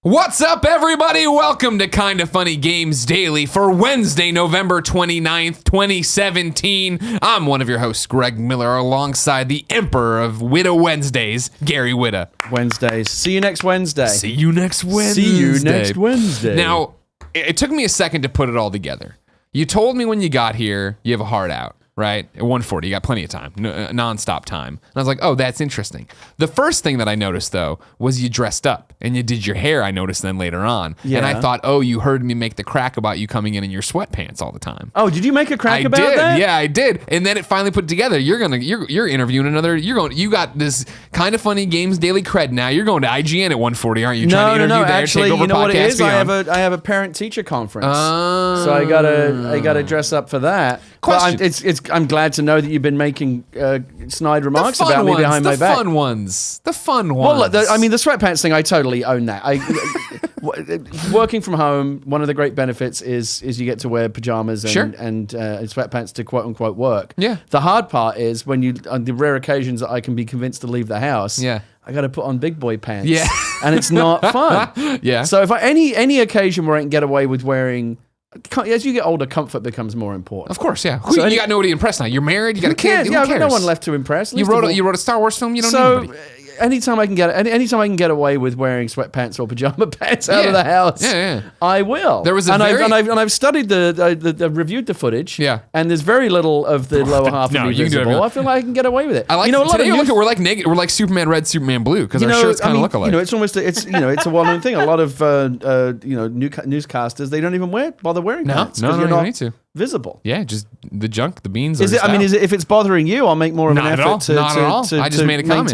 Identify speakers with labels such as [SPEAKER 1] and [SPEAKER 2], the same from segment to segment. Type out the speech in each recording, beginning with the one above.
[SPEAKER 1] What's up, everybody? Welcome to Kinda Funny Games Daily for Wednesday, November 29th, 2017. I'm one of your hosts, Greg Miller, alongside the Emperor of Whitta Wednesdays, Gary Whitta.
[SPEAKER 2] Wednesdays. See you next Wednesday.
[SPEAKER 1] See you next Wednesday.
[SPEAKER 2] See you next Wednesday.
[SPEAKER 1] Now, it took me a second to put it all together. You told me when you got here, you have a heart out, right? At 1:40, you got plenty of time, non-stop time. And I was like, oh, that's interesting. The first thing that I noticed, though, was you dressed up and you did your hair, I noticed then later on. Yeah. And I thought, oh, you heard me make the crack about you coming in your sweatpants all the time.
[SPEAKER 2] Oh, did you make a crack about
[SPEAKER 1] that?
[SPEAKER 2] that?
[SPEAKER 1] Yeah, I did. And then it finally put together. You're interviewing another, you got this Kinda Funny Games Daily cred now. You're going to IGN at 1:40, aren't you? Trying to interview there,
[SPEAKER 2] actually,
[SPEAKER 1] take over
[SPEAKER 2] you know what it is?
[SPEAKER 1] Beyond.
[SPEAKER 2] I have a parent-teacher conference. So I gotta dress up for that.
[SPEAKER 1] Question.
[SPEAKER 2] I'm glad to know that you've been making snide remarks about me behind my back.
[SPEAKER 1] The fun ones. The fun
[SPEAKER 2] Well,
[SPEAKER 1] ones.
[SPEAKER 2] look, the sweatpants thing, I totally own that. Working from home, one of the great benefits is you get to wear pajamas and sweatpants to quote unquote work.
[SPEAKER 1] Yeah.
[SPEAKER 2] The hard part is when on the rare occasions that I can be convinced to leave the house. Yeah. I got to put on big boy pants.
[SPEAKER 1] Yeah.
[SPEAKER 2] And it's not fun. Yeah. So if any occasion where I can get away with wearing. As you get older, comfort becomes more important.
[SPEAKER 1] Of course, yeah. You got nobody to impress now. You're married. You got a kid.
[SPEAKER 2] Yeah, I've got no one left to impress.
[SPEAKER 1] You wrote a Star Wars film. You don't need anybody.
[SPEAKER 2] Anytime I can get away with wearing sweatpants or pajama pants out of the house, I will.
[SPEAKER 1] There was
[SPEAKER 2] I've studied reviewed the footage. Yeah, and there's very little of the lower half of me visible. I feel like I can get away with it.
[SPEAKER 1] I like. Today, we're like naked. We're like Superman red, Superman blue because our shirts kind of look alike.
[SPEAKER 2] It's almost it's a well-known thing. A lot of newscasters, they don't even bother wearing pants because you're not need to. Visible.
[SPEAKER 1] Yeah, just the junk, the beans.
[SPEAKER 2] Is it? I mean, if it's bothering you, I'll make more of an effort to
[SPEAKER 1] I just made a comment.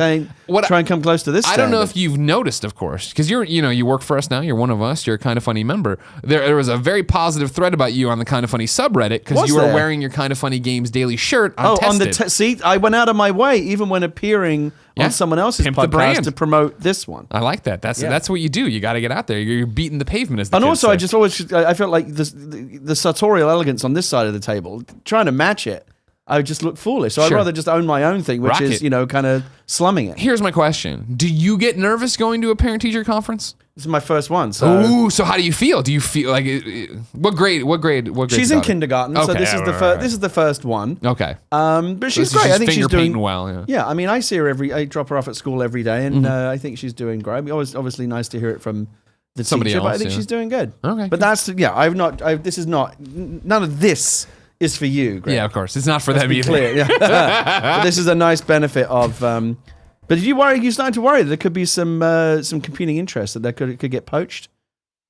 [SPEAKER 2] Try and come close to this.
[SPEAKER 1] I don't know if you've noticed, of course, because you work for us now. You're one of us. You're a Kinda Funny member. There was a very positive thread about you on the Kinda Funny subreddit because you were wearing your Kinda Funny Games Daily shirt.
[SPEAKER 2] On the see, I went out of my way, even when appearing on someone else's podcast, to promote this one.
[SPEAKER 1] I like that. That's what you do. You got to get out there. You're beating the pavement, as the
[SPEAKER 2] kids
[SPEAKER 1] also
[SPEAKER 2] say. I felt like the sartorial elegance on this side of the table, trying to match it, I would just look foolish. So I'd rather just own my own thing, which is, kind of slumming it.
[SPEAKER 1] Here's my question. Do you get nervous going to a parent-teacher conference?
[SPEAKER 2] This is my first one. So
[SPEAKER 1] how do you feel? Do you feel like what grade?
[SPEAKER 2] She's in kindergarten, so this is the first one.
[SPEAKER 1] Okay.
[SPEAKER 2] But she's great. I think she's doing
[SPEAKER 1] well.
[SPEAKER 2] Yeah, I mean, I see her I drop her off at school every day, and I think she's doing great. I mean, obviously nice to hear it from the
[SPEAKER 1] somebody
[SPEAKER 2] teacher,
[SPEAKER 1] else,
[SPEAKER 2] but I think she's doing good.
[SPEAKER 1] Okay.
[SPEAKER 2] But none of this is for you, Greg.
[SPEAKER 1] Yeah, of course. It's not for them either.
[SPEAKER 2] Clear. Yeah. But this is a nice benefit of. But did you starting to worry that there could be some competing interests that could get poached?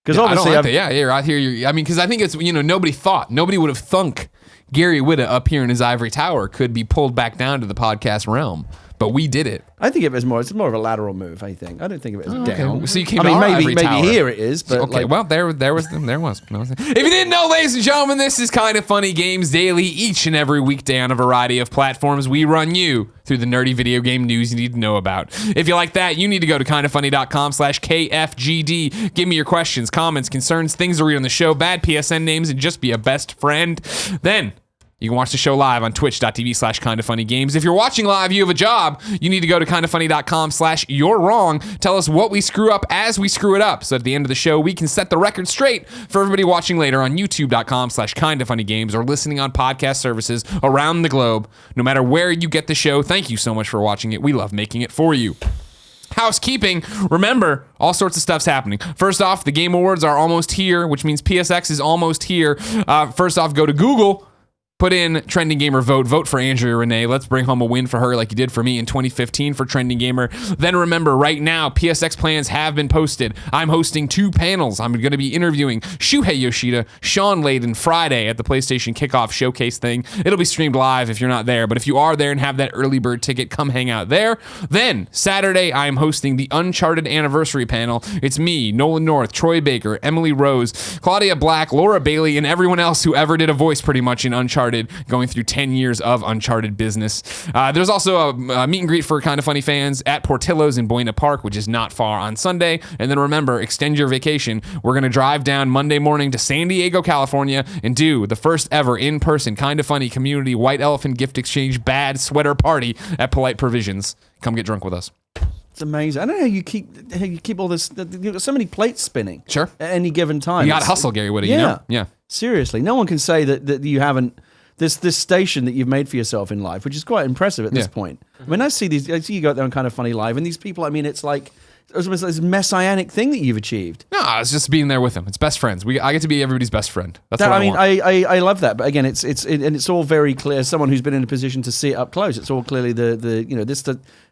[SPEAKER 2] Because obviously,
[SPEAKER 1] you're out here. Because I think it's nobody would have thunk Gary Whitta up here in his ivory tower could be pulled back down to the podcast realm. But we did it.
[SPEAKER 2] I think it's more of a lateral move. I think. I don't think of it as down.
[SPEAKER 1] So you came maybe
[SPEAKER 2] here it is. But
[SPEAKER 1] okay, there was. If you didn't know, ladies and gentlemen, this is Kinda Funny Games Daily. Each and every weekday on a variety of platforms, we run you through the nerdy video game news you need to know about. If you like that, you need to go to kindafunny.com/KFGD. Give me your questions, comments, concerns, things to read on the show, bad PSN names, and just be a best friend. Then you can watch the show live on twitch.tv/kindafunnygames. If you're watching live, you have a job. You need to go to kindafunny.com/you're wrong. Tell us what we screw up as we screw it up. So at the end of the show, we can set the record straight for everybody watching later on youtube.com/kindafunnygames or listening on podcast services around the globe. No matter where you get the show, thank you so much for watching it. We love making it for you. Housekeeping. Remember, all sorts of stuff's happening. First off, the Game Awards are almost here, which means PSX is almost here. First off, go to Google. Put in Trending Gamer vote for Andrea Renee. Let's bring home a win for her like you did for me in 2015 for Trending Gamer. Then remember, right now, PSX plans have been posted. I'm hosting 2 panels. I'm going to be interviewing Shuhei Yoshida, Sean Layden Friday at the PlayStation Kickoff Showcase thing. It'll be streamed live if you're not there, but if you are there and have that early bird ticket, come hang out there. Then, Saturday, I'm hosting the Uncharted Anniversary panel. It's me, Nolan North, Troy Baker, Emily Rose, Claudia Black, Laura Bailey, and everyone else who ever did a voice pretty much in Uncharted, going through 10 years of Uncharted business. There's also a meet and greet for Kinda Funny fans at Portillo's in Buena Park, which is not far, on Sunday. And then remember, extend your vacation. We're going to drive down Monday morning to San Diego, California, and do the first ever in-person Kinda Funny community White Elephant Gift Exchange bad sweater party at Polite Provisions. Come get drunk with us.
[SPEAKER 2] It's amazing. I don't know how you keep all this. You've got so many plates spinning.
[SPEAKER 1] Sure.
[SPEAKER 2] At any given time.
[SPEAKER 1] You got to hustle, Gary Whitta. You know? Yeah.
[SPEAKER 2] Seriously, no one can say that you haven't. This station that you've made for yourself in life, which is quite impressive at this point. I mean, I see you go out there on Kind of Funny Live, and these people. I mean, it's like almost this messianic thing that you've achieved.
[SPEAKER 1] No, it's just being there with them. It's best friends. I get to be everybody's best friend. That's what I want.
[SPEAKER 2] I love that. But again, it's all very clear. Someone who's been in a position to see it up close, it's all clearly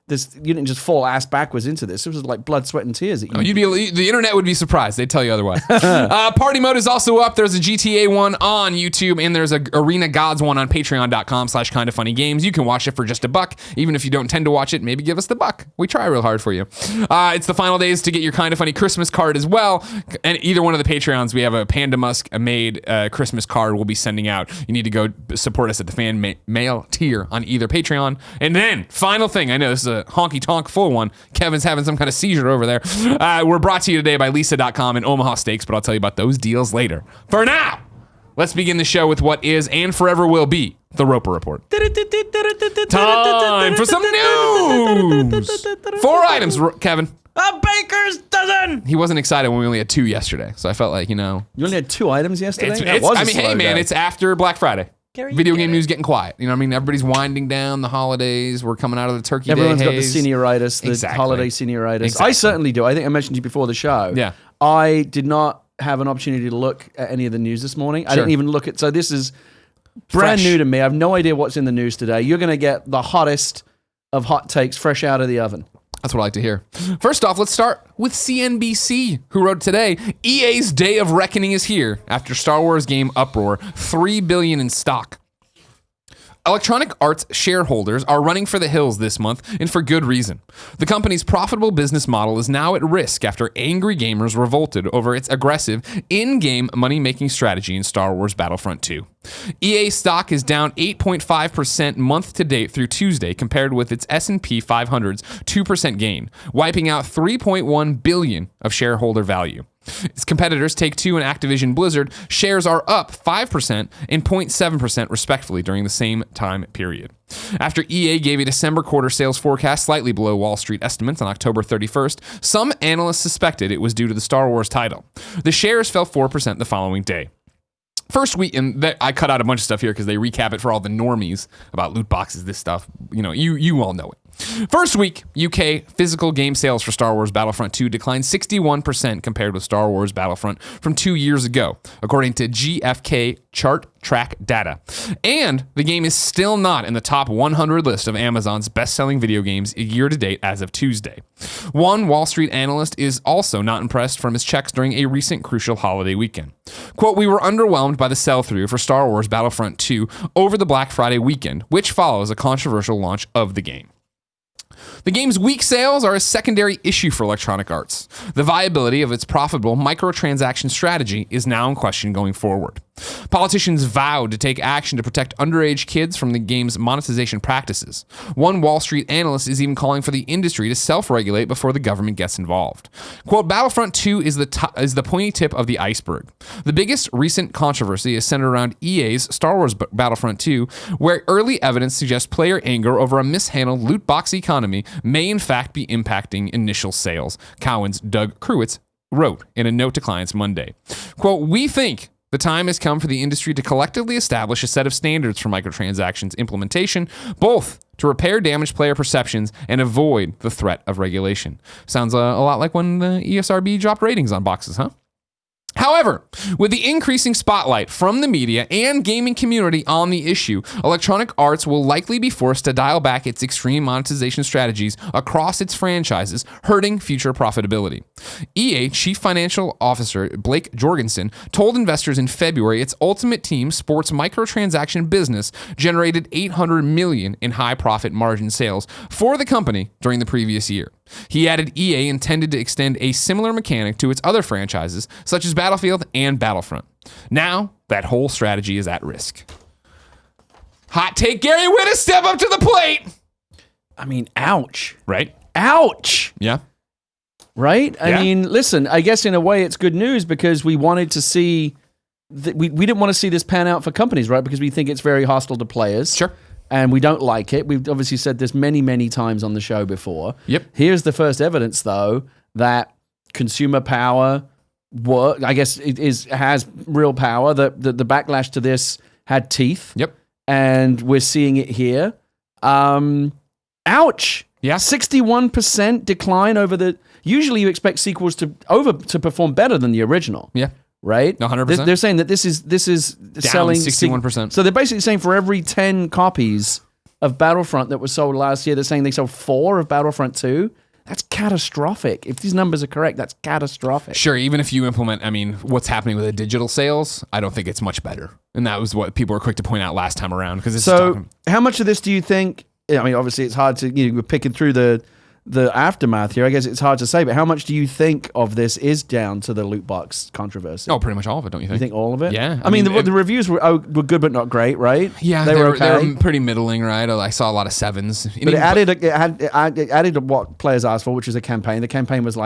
[SPEAKER 2] this you didn't just fall ass backwards into this. It was like blood, sweat, and tears. The
[SPEAKER 1] internet would be surprised. They'd tell you otherwise. Party mode is also up. There's a GTA one on YouTube, and there's a Arena Gods one on patreon.com/kindoffunnygames. You can watch it for just $1. Even if you don't tend to watch it, maybe give us the $1. We try real hard for you. It's the final days to get your Kind of Funny Christmas card as well. And either one of the Patreons, we have a Panda Musk made Christmas card we'll be sending out. You need to go support us at the fan mail tier on either Patreon. And then, final thing, I know this is a honky-tonk full one. Kevin's having some kind of seizure over there. We're brought to you today by Lisa.com and Omaha Steaks, but I'll tell you about those deals later. For now, let's begin the show with what is and forever will be the Roper Report. Time for some news. 4 items, Kevin.
[SPEAKER 2] A baker's dozen!
[SPEAKER 1] He wasn't excited when we only had 2 yesterday, so I felt like, You
[SPEAKER 2] only had 2 items yesterday?
[SPEAKER 1] It's after Black Friday. Video game news getting quiet. You know what I mean? Everybody's winding down the holidays. We're coming out of the turkey
[SPEAKER 2] Everyone's
[SPEAKER 1] day
[SPEAKER 2] got the
[SPEAKER 1] haze.
[SPEAKER 2] senioritis, the holiday senioritis.
[SPEAKER 1] Exactly.
[SPEAKER 2] I certainly do. I think I mentioned to you before the show.
[SPEAKER 1] Yeah.
[SPEAKER 2] I did not have an opportunity to look at any of the news this morning. I didn't even look at... So this is brand new to me. I have no idea what's in the news today. You're going to get the hottest of hot takes fresh out of the oven.
[SPEAKER 1] That's what I like to hear. First off, let's start with CNBC, who wrote today, EA's day of reckoning is here after Star Wars game Uproar, $3 billion in stock. Electronic Arts shareholders are running for the hills this month, and for good reason. The company's profitable business model is now at risk after angry gamers revolted over its aggressive in-game money-making strategy in Star Wars Battlefront 2. EA stock is down 8.5% month to date through Tuesday compared with its S&P 500's 2% gain, wiping out $3.1 billion of shareholder value. Its competitors, Take-Two and Activision Blizzard, shares are up 5% and 0.7% respectively during the same time period. After EA gave a December quarter sales forecast slightly below Wall Street estimates on October 31st, some analysts suspected it was due to the Star Wars title. The shares fell 4% the following day. First week, and I cut out a bunch of stuff here because they recap it for all the normies about loot boxes, this stuff. You all know it. First week, UK physical game sales for Star Wars Battlefront 2 declined 61% compared with Star Wars Battlefront from 2 years ago, according to GfK chart track data. And the game is still not in the top 100 list of Amazon's best-selling video games year to date as of Tuesday. One Wall Street analyst is also not impressed from his checks during a recent crucial holiday weekend. Quote, "We were underwhelmed by the sell-through for Star Wars Battlefront 2 over the Black Friday weekend, which follows a controversial launch of the game. The game's weak sales are a secondary issue for Electronic Arts. The viability of its profitable microtransaction strategy is now in question going forward. Politicians vowed to take action to protect underage kids from the game's monetization practices. One Wall Street analyst is even calling for the industry to self-regulate before the government gets involved. Quote, Battlefront 2 is the pointy tip of the iceberg. The biggest recent controversy is centered around EA's Star Wars Battlefront 2, where early evidence suggests player anger over a mishandled loot box economy may in fact be impacting initial sales, Cowen's Doug Kruitz wrote in a note to clients Monday. Quote, "We think the time has come for the industry to collectively establish a set of standards for microtransactions implementation, both to repair damaged player perceptions and avoid the threat of regulation." Sounds a lot like when the ESRB dropped ratings on boxes, huh? However, with the increasing spotlight from the media and gaming community on the issue, Electronic Arts will likely be forced to dial back its extreme monetization strategies across its franchises, hurting future profitability. EA Chief Financial Officer Blake Jorgensen told investors in February its Ultimate Team sports microtransaction business generated $800 million in high profit margin sales for the company during the previous year. He added EA intended to extend a similar mechanic to its other franchises, such as Battlefield and Battlefront. Now, that whole strategy is at risk. Hot take, Gary Whitta, step up to the plate! I mean, ouch. Right? Ouch! Yeah. Right? I mean, listen, I guess in a way it's good news because we wanted to see... we didn't want to see this pan out for companies, right? Because we think it's very hostile to players. Sure.
[SPEAKER 2] and we don't like it. We've obviously said this many, many times on the show before.
[SPEAKER 1] Yep.
[SPEAKER 2] Here's the first evidence, though, that consumer power I guess has real power. That the backlash to this had teeth.
[SPEAKER 1] Yep.
[SPEAKER 2] And we're seeing it here. Ouch.
[SPEAKER 1] Yeah.
[SPEAKER 2] 61% decline over the. Usually, you expect sequels to perform better than the original.
[SPEAKER 1] Yeah.
[SPEAKER 2] Right?
[SPEAKER 1] 100%.
[SPEAKER 2] They're saying that this is
[SPEAKER 1] Down
[SPEAKER 2] selling
[SPEAKER 1] 61%.
[SPEAKER 2] So they're basically saying for every 10 copies of Battlefront that were sold last year, they're saying they sold 4 of Battlefront 2. That's catastrophic. If these numbers are correct, that's catastrophic.
[SPEAKER 1] Sure, even if you implement, what's happening with the digital sales, I don't think it's much better. And that was what people were quick to point out last time around.
[SPEAKER 2] So how much of this do you think, obviously it's hard to, we're picking through the aftermath here. I guess it's hard to say, but how much do you think of this is down to the loot box controversy?
[SPEAKER 1] Oh, pretty much all of it, don't you think?
[SPEAKER 2] You think all of it?
[SPEAKER 1] Yeah.
[SPEAKER 2] The reviews were good but not great, right?
[SPEAKER 1] Yeah,
[SPEAKER 2] they were okay.
[SPEAKER 1] They were pretty middling, right? I saw a lot of 7s.
[SPEAKER 2] But it added what players asked for, which was a campaign. The campaign was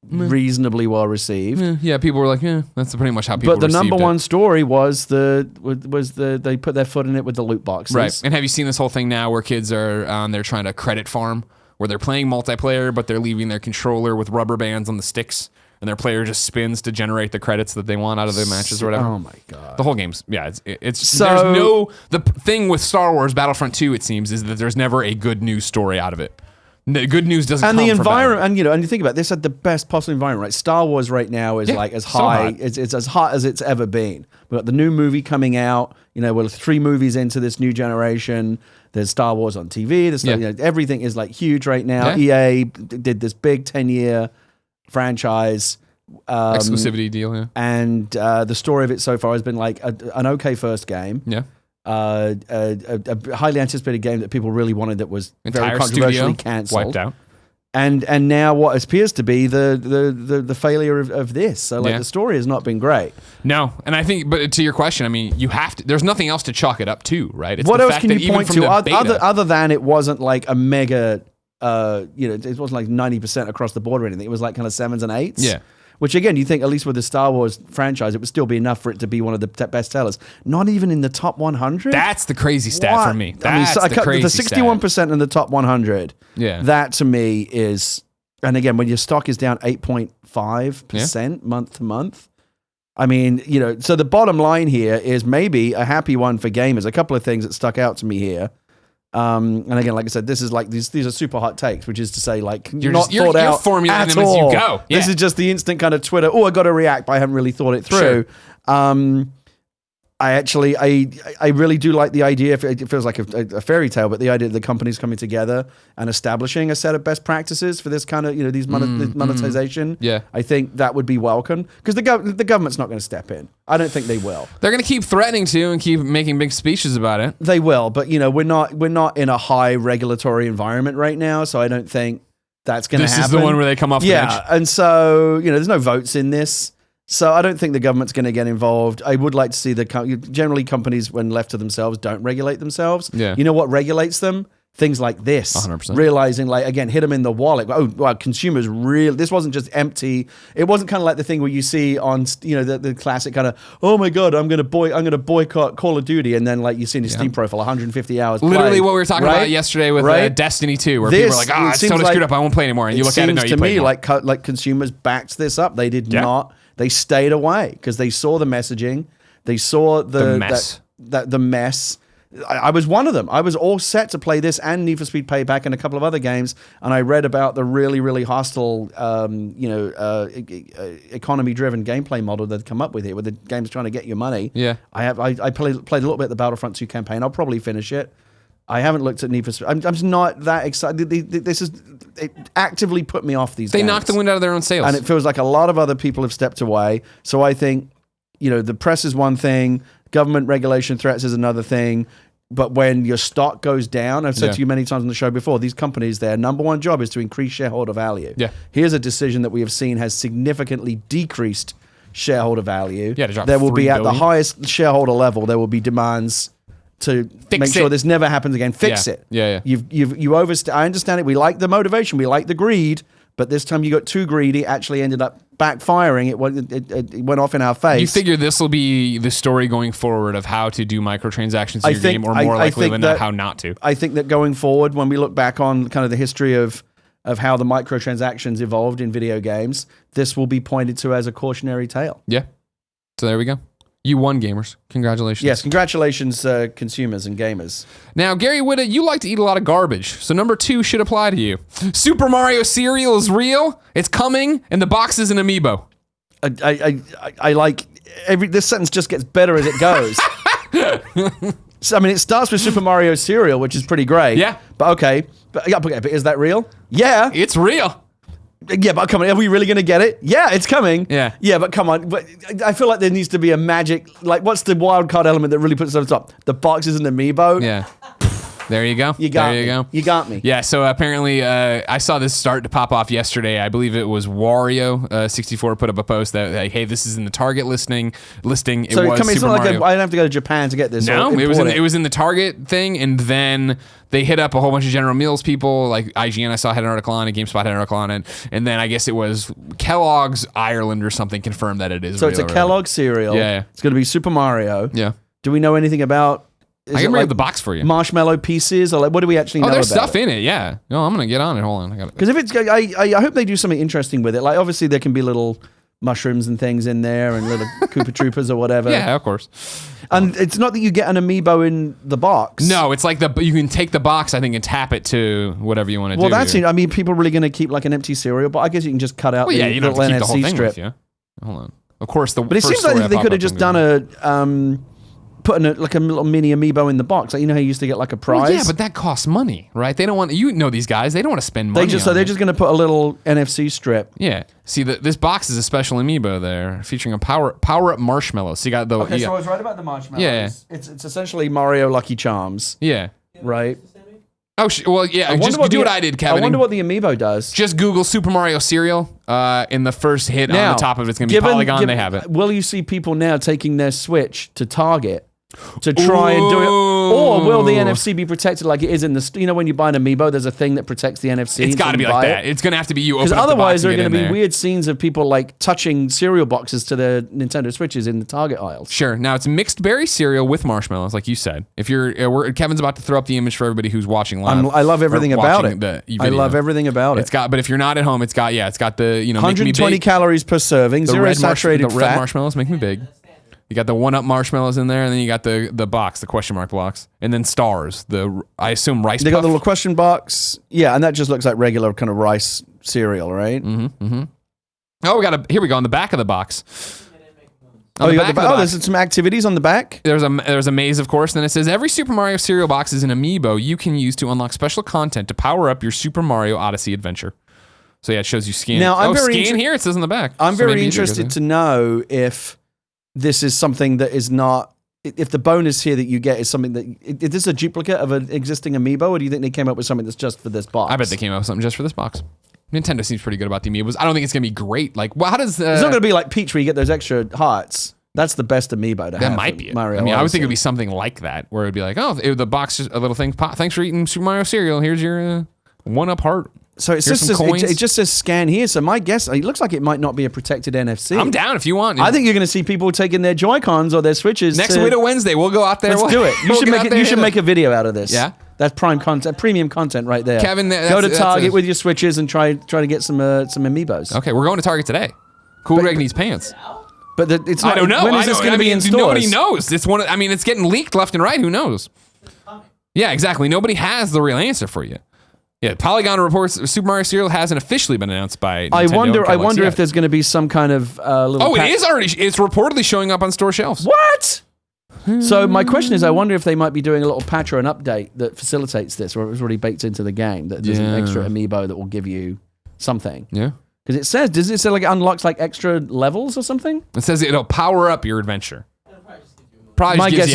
[SPEAKER 2] reasonably well received.
[SPEAKER 1] Yeah, people were like, that's pretty much how people received it.
[SPEAKER 2] But the number one story was they put their foot in it with the loot boxes.
[SPEAKER 1] Right. And have you seen this whole thing now where kids are they're trying to credit farm, where they're playing multiplayer, but they're leaving their controller with rubber bands on the sticks, and their player just spins to generate the credits that they want out of the matches or whatever.
[SPEAKER 2] Oh my god!
[SPEAKER 1] The whole game's the thing with Star Wars Battlefront 2, it seems, is that there's never a good news story out of it. The good news doesn't come
[SPEAKER 2] from
[SPEAKER 1] the
[SPEAKER 2] environment, and you think about it, this had the best possible environment, right? Star Wars right now is as high, it's as hot as it's ever been. We've got the new movie coming out. We're 3 movies into this new generation. There's Star Wars on TV. There's everything is huge right now.
[SPEAKER 1] Yeah.
[SPEAKER 2] EA did this big 10-year franchise
[SPEAKER 1] exclusivity deal, yeah.
[SPEAKER 2] And the story of it so far has been an okay first game.
[SPEAKER 1] Yeah.
[SPEAKER 2] A highly anticipated game that people really wanted that was
[SPEAKER 1] Entire
[SPEAKER 2] very controversially
[SPEAKER 1] studio
[SPEAKER 2] cancelled.
[SPEAKER 1] wiped out.
[SPEAKER 2] And now what appears to be the failure of this. So the story has not been great.
[SPEAKER 1] No, and I think, but to your question, you have to. There's nothing else to chalk it up to, right? It's
[SPEAKER 2] what
[SPEAKER 1] the
[SPEAKER 2] else
[SPEAKER 1] fact
[SPEAKER 2] can
[SPEAKER 1] that
[SPEAKER 2] you
[SPEAKER 1] even
[SPEAKER 2] point
[SPEAKER 1] from
[SPEAKER 2] to
[SPEAKER 1] the beta,
[SPEAKER 2] other than it wasn't a mega, it wasn't 90% across the board or anything. It was kind of 7s and 8s.
[SPEAKER 1] Yeah.
[SPEAKER 2] Which again, you think at least with the Star Wars franchise, it would still be enough for it to be one of the best sellers. Not even in the top 100.
[SPEAKER 1] That's the crazy stat for me. That's the crazy
[SPEAKER 2] the 61% in the top 100.
[SPEAKER 1] Yeah.
[SPEAKER 2] That to me is, and again, when your stock is down 8.5% month to month. So the bottom line here is maybe a happy one for gamers. A couple of things that stuck out to me here. And again, like I said, this is these are super hot takes, which is to say
[SPEAKER 1] you're formulating them as you go. Yeah.
[SPEAKER 2] This is just the instant kind of Twitter. Oh, I got to react, but I haven't really thought it through.
[SPEAKER 1] Sure.
[SPEAKER 2] I really do like the idea. It feels like a fairy tale, but the idea that the companies coming together and establishing a set of best practices for this kind of these monetization.
[SPEAKER 1] Yeah,
[SPEAKER 2] I think that would be welcome because the government's not going to step in. I don't think they will.
[SPEAKER 1] They're going to keep threatening to and keep making big speeches about it.
[SPEAKER 2] They will, but we're not in a high regulatory environment right now, so I don't think that's going to happen.
[SPEAKER 1] This is the one where they come off the bench.
[SPEAKER 2] And so there's no votes in this. So I don't think the government's going to get involved. I would like to see generally companies, when left to themselves, don't regulate themselves.
[SPEAKER 1] Yeah.
[SPEAKER 2] You know what regulates them? Things like this.
[SPEAKER 1] 100%.
[SPEAKER 2] Realizing, again, hit them in the wallet. Oh, wow, consumers really. This wasn't just empty. It wasn't kind of like the thing where you see on, the classic kind of, oh my god, I'm going to boycott Call of Duty, and then you see in your Steam profile 150 hours.
[SPEAKER 1] Literally
[SPEAKER 2] played,
[SPEAKER 1] what we were talking about yesterday with Destiny 2, where people were like, it's totally screwed up. I won't play anymore. And you look at it, no, you play more.
[SPEAKER 2] It seems to me like consumers backed this up. They did not. They stayed away because they saw the messaging. They saw the mess. The mess. I was one of them. I was all set to play this and Need for Speed Payback and a couple of other games, and I read about the really, really hostile, economy-driven gameplay model they've come up with here, where the game's trying to get your money.
[SPEAKER 1] Yeah,
[SPEAKER 2] I played a little bit of the Battlefront 2 campaign. I'll probably finish it. I haven't looked at Need for Speed. I'm just not that excited. It actively put me off these games.
[SPEAKER 1] They knocked the wind out of their own sails.
[SPEAKER 2] And it feels like a lot of other people have stepped away. So I think, the press is one thing, government regulation threats is another thing. But when your stock goes down, I've said to you many times on the show before, these companies, their number one job is to increase shareholder value.
[SPEAKER 1] Yeah.
[SPEAKER 2] Here's a decision that we have seen has significantly decreased shareholder value.
[SPEAKER 1] Yeah, to drop
[SPEAKER 2] there will be
[SPEAKER 1] $3
[SPEAKER 2] at the highest shareholder level, there will be demands to make sure this never happens again. Fix it.
[SPEAKER 1] Yeah.
[SPEAKER 2] I understand it. We like the motivation. We like the greed. But this time you got too greedy, actually ended up backfiring. It went off in our face.
[SPEAKER 1] You figure this will be the story going forward of how to do microtransactions in your game, or more likely than not, how not to.
[SPEAKER 2] I think that going forward, when we look back on kind of the history of how the microtransactions evolved in video games, this will be pointed to as a cautionary tale.
[SPEAKER 1] Yeah. So there we go. You won, gamers. Congratulations.
[SPEAKER 2] Yes, congratulations, consumers and gamers.
[SPEAKER 1] Now, Gary Whitta, you like to eat a lot of garbage, so number 2 should apply to you. Super Mario cereal is real. It's coming, and the box is an amiibo.
[SPEAKER 2] I like this sentence just gets better as it goes. So, I mean, it starts with Super Mario cereal, which is pretty great.
[SPEAKER 1] Yeah.
[SPEAKER 2] But okay. But is that real? Yeah.
[SPEAKER 1] It's real.
[SPEAKER 2] Yeah, but come on, are we really going to get it? Yeah, it's coming.
[SPEAKER 1] Yeah.
[SPEAKER 2] Yeah, but come on. But I feel like there needs to be a magic, like, what's the wild card element that really puts it on top? The box is an amiibo.
[SPEAKER 1] Yeah. There you go.
[SPEAKER 2] You got me.
[SPEAKER 1] Yeah, so apparently I saw this start to pop off yesterday. I believe it was Wario64 put up a post that, hey, this is in the Target listing.
[SPEAKER 2] So
[SPEAKER 1] it's
[SPEAKER 2] not
[SPEAKER 1] Mario.
[SPEAKER 2] like I don't have to go to Japan to get this.
[SPEAKER 1] No, it was in the Target thing, and then they hit up a whole bunch of General Mills people, like IGN I saw had an article on it, GameSpot had an article on it, and then I guess it was Kellogg's Ireland or something confirmed that it is
[SPEAKER 2] So
[SPEAKER 1] real.
[SPEAKER 2] it's a Kellogg cereal.
[SPEAKER 1] Yeah.
[SPEAKER 2] It's going to be Super Mario.
[SPEAKER 1] Yeah.
[SPEAKER 2] Do we know anything about...
[SPEAKER 1] I can bring up the box for you.
[SPEAKER 2] Marshmallow pieces, or like, what do we actually know about?
[SPEAKER 1] Oh, there's stuff in it, yeah. No, I'm going to get on it. Hold on. I got it.
[SPEAKER 2] Because if it's... I hope they do something interesting with it. Like, obviously, there can be little mushrooms and things in there and little Koopa Troopers or whatever.
[SPEAKER 1] Yeah, of course.
[SPEAKER 2] And it's not that you get an amiibo in the box.
[SPEAKER 1] No, it's like you can take the box, I think, and tap it to whatever you want to do.
[SPEAKER 2] Well, that's it. I mean, people are really going to keep like an empty cereal, but I guess you can just cut out
[SPEAKER 1] you don't have to keep the whole
[SPEAKER 2] NFC
[SPEAKER 1] thing
[SPEAKER 2] strip.
[SPEAKER 1] with you. Hold on. Of course,
[SPEAKER 2] But it seems like they could have just done putting a little mini amiibo in the box. Like, you know how you used to get like a prize?
[SPEAKER 1] Well, yeah, but that costs money, right? They don't want these guys. They don't want to spend money.
[SPEAKER 2] They're just going to put a little NFC strip.
[SPEAKER 1] Yeah. See, this box is a special amiibo there, featuring a power up marshmallow. So you got the.
[SPEAKER 2] Okay, so I was right about the marshmallows.
[SPEAKER 1] Yeah.
[SPEAKER 2] It's essentially Mario Lucky Charms.
[SPEAKER 1] Yeah.
[SPEAKER 2] Right.
[SPEAKER 1] Oh, well, yeah. Just do what I did, Kevin.
[SPEAKER 2] I wonder what the amiibo does.
[SPEAKER 1] Just Google Super Mario cereal. In the first hit on the top of it's going to be Polygon. They have it.
[SPEAKER 2] Will you see people now taking their Switch to Target to try and do it? Or will the NFC be protected like it is in the... You know when you buy an amiibo, there's a thing that protects the NFC?
[SPEAKER 1] It's got to be like that. It's going to have to be you open
[SPEAKER 2] Because
[SPEAKER 1] up the box
[SPEAKER 2] otherwise there are
[SPEAKER 1] going to
[SPEAKER 2] be weird scenes of people like touching cereal boxes to their Nintendo Switches in the Target aisles.
[SPEAKER 1] Sure. Now it's mixed berry cereal with marshmallows, like you said. If you're... Kevin's about to throw up the image for everybody who's watching live.
[SPEAKER 2] I love everything about it. I love everything about it.
[SPEAKER 1] It's got... But if you're not at home, it's got the...
[SPEAKER 2] 120 calories per serving, zero saturated fat.
[SPEAKER 1] The red marshmallows make me big. You got the 1-Up marshmallows in there, and then you got the box, the question mark box, and then stars. I assume rice.
[SPEAKER 2] They
[SPEAKER 1] puff.
[SPEAKER 2] got the little question box, yeah, and that just looks like regular kind of rice cereal, right?
[SPEAKER 1] Mm-hmm. Mm-hmm. Oh, here we go on the back of the box.
[SPEAKER 2] There's some activities on the back.
[SPEAKER 1] There's a maze, of course. Then it says every Super Mario cereal box is an amiibo you can use to unlock special content to power up your Super Mario Odyssey adventure. So yeah, it shows you scan.
[SPEAKER 2] Now
[SPEAKER 1] scan here. It says on the back.
[SPEAKER 2] I'm very interested to know if this is something that is not, if the bonus here that you get is something that, is this a duplicate of an existing amiibo, or do you think they came up with something that's just for this box?
[SPEAKER 1] I bet they came up with something just for this box. Nintendo seems pretty good about the amiibos. I don't think it's going to be great. Like, well, how does...
[SPEAKER 2] it's not going to be like Peach where you get those extra hearts. That's the best amiibo to have.
[SPEAKER 1] That might be it.
[SPEAKER 2] Mario
[SPEAKER 1] I would think
[SPEAKER 2] Odyssey.
[SPEAKER 1] it would be something like that, where it would be like, the box, just a little thing. Thanks for eating Super Mario cereal. Here's your 1-Up heart.
[SPEAKER 2] So it just says scan here. So my guess, it looks like it might not be a protected NFC.
[SPEAKER 1] I'm down if you want.
[SPEAKER 2] I think you're going to see people taking their Joy-Cons or their Switches.
[SPEAKER 1] Next Whitta Wednesday, we'll go out there.
[SPEAKER 2] Let's do it. You should make a video out of this.
[SPEAKER 1] Yeah.
[SPEAKER 2] That's prime content, premium content right there.
[SPEAKER 1] Kevin,
[SPEAKER 2] go to Target with your Switches and try to get some amiibos.
[SPEAKER 1] Okay, we're going to Target today. Cool Greg needs pants.
[SPEAKER 2] But it's not.
[SPEAKER 1] I don't know.
[SPEAKER 2] When is this going to be in stores?
[SPEAKER 1] Nobody knows. It's getting leaked left and right. Who knows? Yeah, exactly. Nobody has the real answer for you. Yeah, Polygon reports Super Mario cereal hasn't officially been announced by Nintendo.
[SPEAKER 2] I wonder if there's going to be some kind of little...
[SPEAKER 1] Oh, it is already... It's reportedly showing up on store shelves.
[SPEAKER 2] What? So my question is, I wonder if they might be doing a little patch or an update that facilitates this, or it was already baked into the game, that there's an extra amiibo that will give you something.
[SPEAKER 1] Yeah.
[SPEAKER 2] Because does it say like it unlocks like extra levels or something?
[SPEAKER 1] It says it'll power up your adventure.
[SPEAKER 2] My guess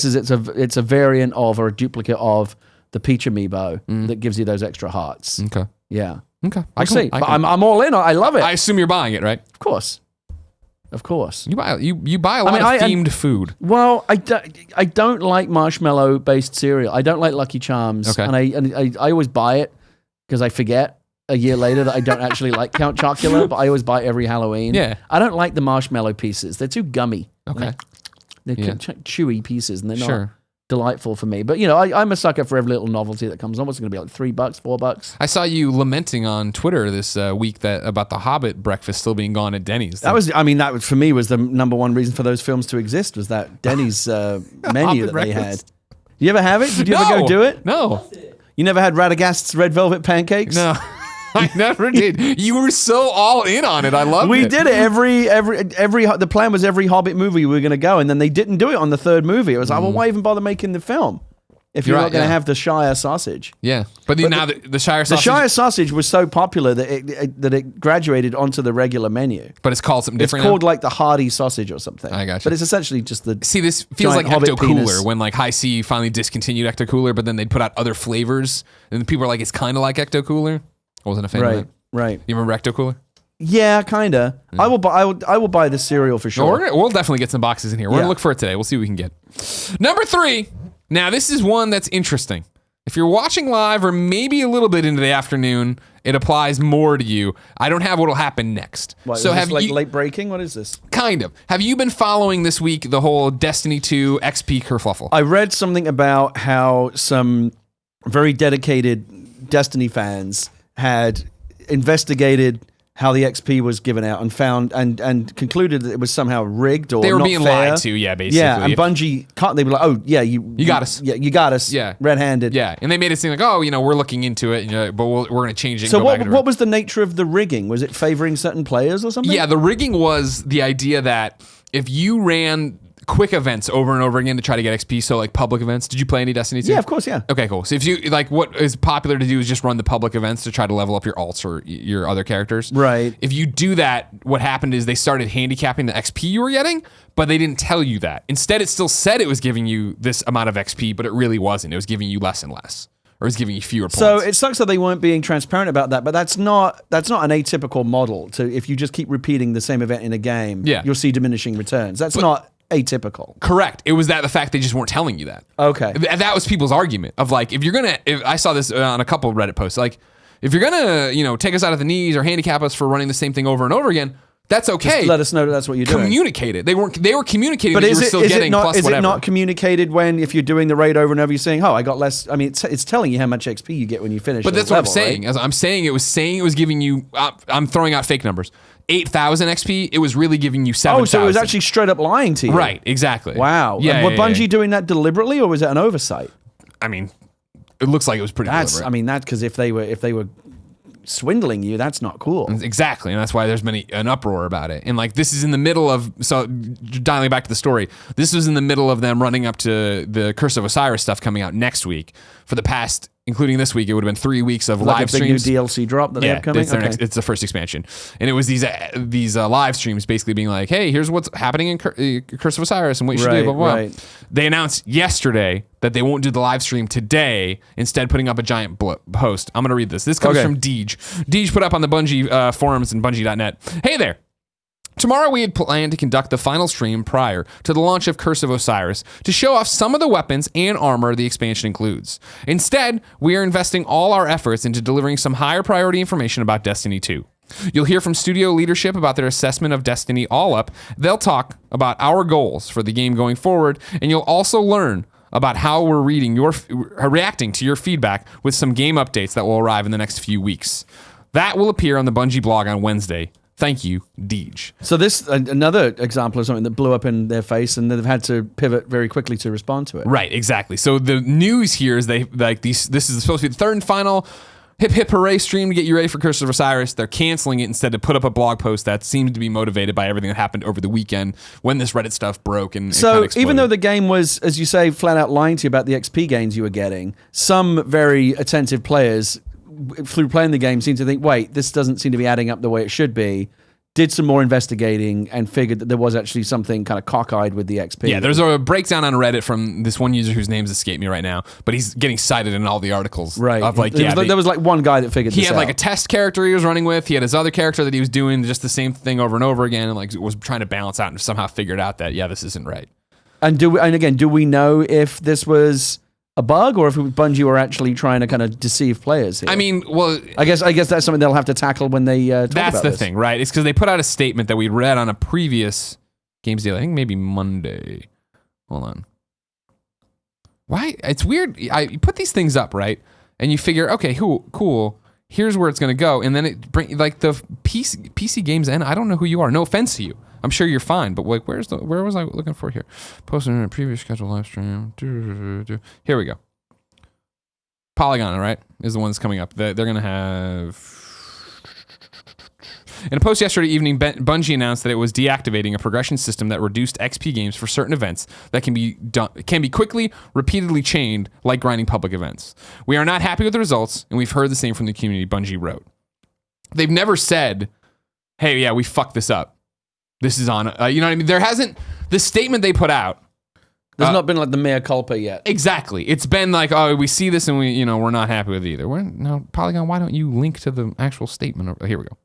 [SPEAKER 2] is it's a variant of, or a duplicate of, the Peach amiibo that gives you those extra hearts.
[SPEAKER 1] Okay.
[SPEAKER 2] Yeah.
[SPEAKER 1] Okay.
[SPEAKER 2] I'll see. But I'm all in. I love it.
[SPEAKER 1] I assume you're buying it, right?
[SPEAKER 2] Of course. Of course.
[SPEAKER 1] You buy a lot of themed food.
[SPEAKER 2] Well, I don't like marshmallow based cereal. I don't like Lucky Charms.
[SPEAKER 1] Okay.
[SPEAKER 2] And I always buy it because I forget. a year later that I don't actually like Count Chocula, but I always buy it every Halloween.
[SPEAKER 1] Yeah.
[SPEAKER 2] I don't like the marshmallow pieces. They're too gummy.
[SPEAKER 1] Okay.
[SPEAKER 2] They're chewy pieces, and they're not
[SPEAKER 1] Sure.
[SPEAKER 2] delightful for me. But, I'm a sucker for every little novelty that comes on. What's it going to be, like $3, $4?
[SPEAKER 1] I saw you lamenting on Twitter this week about the Hobbit breakfast still being gone at Denny's.
[SPEAKER 2] That for me was the number one reason for those films to exist, was that Denny's menu that they had. You ever have it? Did you ever go do it?
[SPEAKER 1] No.
[SPEAKER 2] You never had Radagast's red velvet pancakes?
[SPEAKER 1] No. I never did. You were so all in on it. I loved it.
[SPEAKER 2] We did it the plan was every Hobbit movie we were going to go, and then they didn't do it on the third movie. It was like, well, why even bother making the film if you're not going to have the Shire sausage?
[SPEAKER 1] Yeah, but now the Shire sausage.
[SPEAKER 2] The Shire sausage was so popular that it graduated onto the regular menu.
[SPEAKER 1] But it's called something different.
[SPEAKER 2] It's called like the Hardy sausage or something.
[SPEAKER 1] I got you.
[SPEAKER 2] But it's essentially just the.
[SPEAKER 1] See, this feels like
[SPEAKER 2] Hobbit
[SPEAKER 1] Ecto Cooler
[SPEAKER 2] penis.
[SPEAKER 1] when like High C finally discontinued Ecto Cooler, but then they'd put out other flavors, and people are like, it's kind of like Ecto Cooler. I wasn't a fan of it.
[SPEAKER 2] Right.
[SPEAKER 1] You remember Ecto Cooler?
[SPEAKER 2] Yeah, kinda. I will buy the cereal for sure.
[SPEAKER 1] We'll definitely get some boxes in here. We're gonna look for it today. We'll see what we can get. Number 3. Now this is one that's interesting. If you're watching live or maybe a little bit into the afternoon, it applies more to you. I don't have what'll happen next.
[SPEAKER 2] What,
[SPEAKER 1] so
[SPEAKER 2] is
[SPEAKER 1] have
[SPEAKER 2] this like
[SPEAKER 1] you,
[SPEAKER 2] late breaking? What is this?
[SPEAKER 1] Kind of. Have you been following this week the whole Destiny 2 XP kerfluffle?
[SPEAKER 2] I read something about how some very dedicated Destiny fans had investigated how the XP was given out and found and concluded that it was somehow rigged or
[SPEAKER 1] they were
[SPEAKER 2] not
[SPEAKER 1] being
[SPEAKER 2] fair.
[SPEAKER 1] lied to, yeah, basically.
[SPEAKER 2] Yeah, and Bungie, they were like, oh, yeah, you
[SPEAKER 1] got us.
[SPEAKER 2] Yeah, you got us.
[SPEAKER 1] Yeah.
[SPEAKER 2] Red-handed.
[SPEAKER 1] Yeah, and they made it seem like, oh, we're looking into it, but we're going to change it.
[SPEAKER 2] So
[SPEAKER 1] and go back
[SPEAKER 2] what was the nature of the rigging? Was it favoring certain players or something?
[SPEAKER 1] Yeah, the rigging was the idea that if you ran quick events over and over again to try to get XP, so like public events. Did you play any Destiny 2?
[SPEAKER 2] Yeah, of course, yeah.
[SPEAKER 1] Okay, cool. So if you like, what is popular to do is just run the public events to try to level up your alts or your other characters.
[SPEAKER 2] Right.
[SPEAKER 1] If you do that, what happened is they started handicapping the XP you were getting, but they didn't tell you that. Instead, it still said it was giving you this amount of XP, but it really wasn't. It was giving you less and less. Or it was giving you fewer points.
[SPEAKER 2] So it sucks that they weren't being transparent about that, but that's not an atypical model. To if you just keep repeating the same event in a game, you'll see diminishing returns. That's not atypical.
[SPEAKER 1] Correct. It was that the fact they just weren't telling you that.
[SPEAKER 2] Okay.
[SPEAKER 1] That was people's argument of like, if I saw this on a couple of Reddit posts, like if you're gonna, take us out of the knees or handicap us for running the same thing over and over again, that's okay.
[SPEAKER 2] Just let us know that's what you're doing.
[SPEAKER 1] Communicate it. They were communicating
[SPEAKER 2] but
[SPEAKER 1] that you were still getting plus whatever.
[SPEAKER 2] Is it not communicated when if you're doing the raid over and over, you're saying, oh, I got less? I mean, it's telling you how much XP you get when you finish.
[SPEAKER 1] But that's what I'm saying.
[SPEAKER 2] Right?
[SPEAKER 1] I'm saying it was giving you. I'm throwing out fake numbers. 8,000 XP. It was really giving you 7,000.
[SPEAKER 2] Oh, so it was actually straight up lying to you.
[SPEAKER 1] Right. Exactly.
[SPEAKER 2] Wow.
[SPEAKER 1] Yeah.
[SPEAKER 2] Were Bungie doing that deliberately, or was it an oversight?
[SPEAKER 1] I mean, it looks like it was pretty deliberate.
[SPEAKER 2] I mean, that's because if they were swindling you, that's not cool.
[SPEAKER 1] Exactly, and that's why there's been an uproar about it. And like this is in the middle of, so dialing back to the story, this was in the middle of them running up to the Curse of Osiris stuff coming out next week. For the past, including this week, it would have been 3 weeks of live streams.
[SPEAKER 2] Big new DLC drop that they have coming.
[SPEAKER 1] It's the first expansion, and it was these live streams basically being like, "Hey, here's what's happening in Curse of Osiris and what you should do." Blah, blah, blah. They announced yesterday that they won't do the live stream today, instead putting up a giant post. I'm going to read this. This comes from Deej. Deej put up on the Bungie forums and Bungie.net. Hey there. Tomorrow we had planned to conduct the final stream prior to the launch of Curse of Osiris to show off some of the weapons and armor the expansion includes. Instead, we are investing all our efforts into delivering some higher priority information about Destiny 2. You'll hear from studio leadership about their assessment of Destiny All Up. They'll talk about our goals for the game going forward, and you'll also learn about how we're reacting to your feedback with some game updates that will arrive in the next few weeks. That will appear on the Bungie blog on Wednesday. Thank you, Deej.
[SPEAKER 2] So this another example of something that blew up in their face, and they've had to pivot very quickly to respond to it.
[SPEAKER 1] Right, exactly. So the news here is this is supposed to be the third and final hip hip hooray stream to get you ready for Curse of Osiris. They're canceling it instead to put up a blog post that seemed to be motivated by everything that happened over the weekend when this Reddit stuff broke and
[SPEAKER 2] so even though the game was, as you say, flat out lying to you about the XP gains you were getting, some very attentive players through playing the game seemed to think, wait, this doesn't seem to be adding up the way it should be. Did some more investigating and figured that there was actually something kind of cockeyed with the XP.
[SPEAKER 1] Yeah, there's a breakdown on Reddit from this one user whose name's escaped me right now, but he's getting cited in all the articles.
[SPEAKER 2] Right.
[SPEAKER 1] Of like,
[SPEAKER 2] there was like one guy that figured this out.
[SPEAKER 1] He had like a test character he was running with. He had his other character that he was doing just the same thing over and over again, and like was trying to balance out and somehow figured out that this isn't right.
[SPEAKER 2] And do we know if this was a bug, or if Bungie were actually trying to kind of deceive players here.
[SPEAKER 1] I mean, well,
[SPEAKER 2] I guess that's something they'll have to tackle when they talk about this.
[SPEAKER 1] That's the thing, right? It's because they put out a statement that we read on a previous Games Deal. I think maybe Monday. Hold on. Why? It's weird. You put these things up, right? And you figure, okay, cool. Here's where it's going to go. And then it bring like the PC Games End. I don't know who you are. No offense to you. I'm sure you're fine, but like, where was I looking for here? Posted in a previous scheduled live stream. Here we go. Polygon, right, is the one that's coming up. They're going to have... In a post yesterday evening, Bungie announced that it was deactivating a progression system that reduced XP games for certain events that can be quickly, repeatedly chained like grinding public events. We are not happy with the results, and we've heard the same from the community, Bungie wrote. They've never said, hey, yeah, we fucked this up. This is on, you know what I mean? There hasn't, the statement they put out.
[SPEAKER 2] There's not been like the mea culpa yet.
[SPEAKER 1] Exactly. It's been like, oh, we see this and we're not happy with it either. Now, Polygon, why don't you link to the actual statement? Here we go.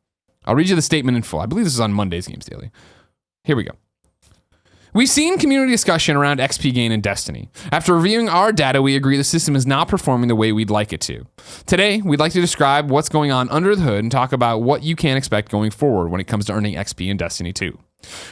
[SPEAKER 1] I'll read you the statement in full. I believe this is on Monday's Games Daily. Here we go. We've seen community discussion around XP gain in Destiny. After reviewing our data, we agree the system is not performing the way we'd like it to. Today, we'd like to describe what's going on under the hood and talk about what you can expect going forward when it comes to earning XP in Destiny 2.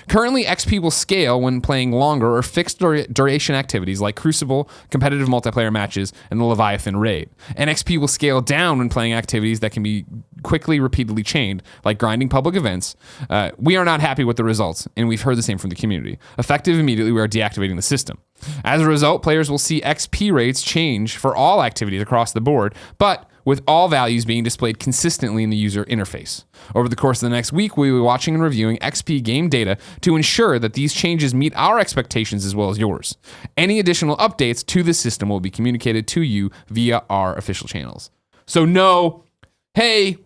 [SPEAKER 1] Currently, XP will scale when playing longer or fixed duration activities like Crucible, competitive multiplayer matches, and the Leviathan raid. And XP will scale down when playing activities that can be quickly, repeatedly chained, like grinding public events. We are not happy with the results, and we've heard the same from the community. Effective immediately, we are deactivating the system. As a result, players will see XP rates change for all activities across the board, but with all values being displayed consistently in the user interface. Over the course of the next week, we will be watching and reviewing XP game data to ensure that these changes meet our expectations as well as yours. Any additional updates to the system will be communicated to you via our official channels. So no, hey,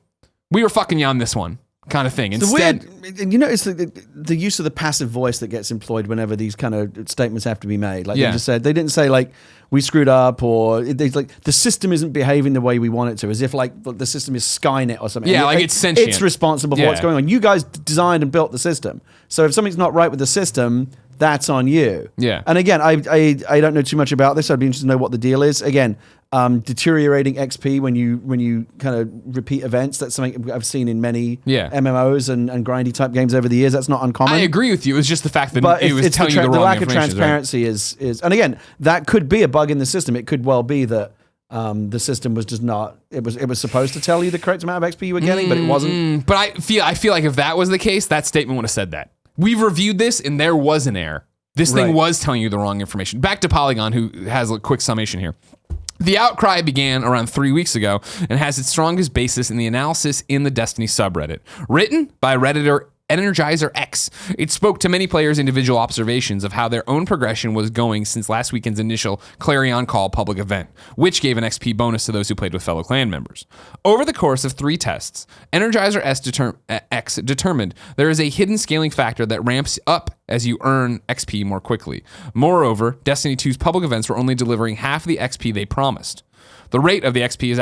[SPEAKER 1] we were fucking you on this one kind of thing. Instead,
[SPEAKER 2] it's the use of the passive voice that gets employed whenever these kind of statements have to be made. Like they didn't say like we screwed up, or like the system isn't behaving the way we want it to, as if like the system is Skynet or something.
[SPEAKER 1] Yeah, like it's sentient.
[SPEAKER 2] It's responsible for what's going on. You guys designed and built the system, so if something's not right with the system, that's on you.
[SPEAKER 1] Yeah.
[SPEAKER 2] And again, I don't know too much about this. I'd be interested to know what the deal is. Again, deteriorating XP when you kind of repeat events. That's something I've seen in many MMOs and grindy type games over the years. That's not uncommon.
[SPEAKER 1] I agree with you. It was just the fact that it was telling you the wrong
[SPEAKER 2] lack
[SPEAKER 1] information.
[SPEAKER 2] of transparency is, and again, that could be a bug in the system. It could well be that the system was just not. It was supposed to tell you the correct amount of XP you were getting, but it wasn't.
[SPEAKER 1] But I feel like if that was the case, that statement would have said that. We've reviewed this and there was an error. This thing was telling you the wrong information. Back to Polygon, who has a quick summation here. The outcry began around 3 weeks ago and has its strongest basis in the analysis in the Destiny subreddit. Written by Redditor Energizer X. It spoke to many players' individual observations of how their own progression was going since last weekend's initial Clarion Call public event, which gave an XP bonus to those who played with fellow clan members. Over the course of 3 tests, Energizer X determined there is a hidden scaling factor that ramps up as you earn XP more quickly. Moreover, Destiny 2's public events were only delivering half the XP they promised. The rate of the XP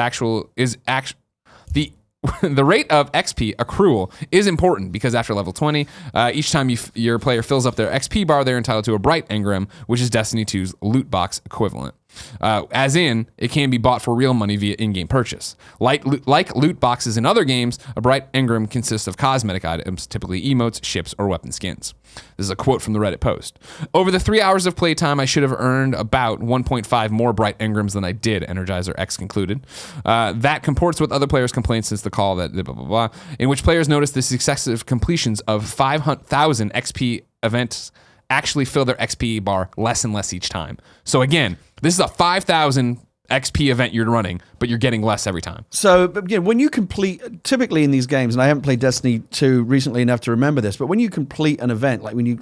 [SPEAKER 1] the rate of XP accrual is important because after level 20, each time your player fills up their XP bar, they're entitled to a bright engram, which is Destiny 2's loot box equivalent. As in, it can be bought for real money via in-game purchase. Like loot boxes in other games, a bright engram consists of cosmetic items, typically emotes, ships, or weapon skins. This is a quote from the Reddit post. Over the 3 hours of playtime, I should have earned about 1.5 more bright engrams than I did, Energizer X concluded. That comports with other players' complaints since the call that blah, blah, blah, in which players noticed the successive completions of 500,000 XP events actually fill their XP bar less and less each time. So again, this is a 5,000 XP event you're running, but you're getting less every time.
[SPEAKER 2] So, when you complete, typically in these games, and I haven't played Destiny 2 recently enough to remember this, but when you complete an event, like when you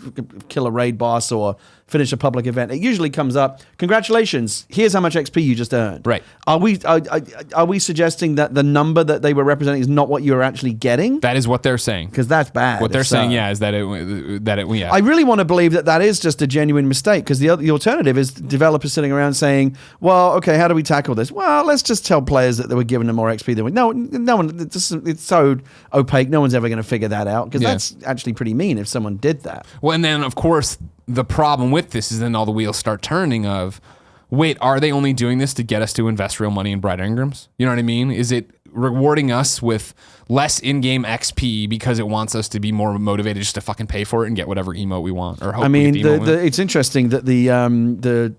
[SPEAKER 2] kill a raid boss or finish a public event, it usually comes up, congratulations, here's how much XP you just earned.
[SPEAKER 1] Right.
[SPEAKER 2] Are we suggesting that the number that they were representing is not what you're actually getting?
[SPEAKER 1] That is what they're saying.
[SPEAKER 2] Because that's bad.
[SPEAKER 1] What they're saying, is that it.
[SPEAKER 2] I really want to believe that is just a genuine mistake, because the alternative is developers sitting around saying, well, okay, how do we tackle this? Well, let's just tell players that they were giving them more XP than we. No one. It's so opaque. No one's ever going to figure that out, because that's actually pretty mean if someone did that.
[SPEAKER 1] Well, and then of course the problem with this is then all the wheels start turning of, wait, are they only doing this to get us to invest real money in Brett Ingrams? You know what I mean? Is it rewarding us with less in-game XP because it wants us to be more motivated just to fucking pay for it and get whatever emote we want? Or hope
[SPEAKER 2] it's interesting that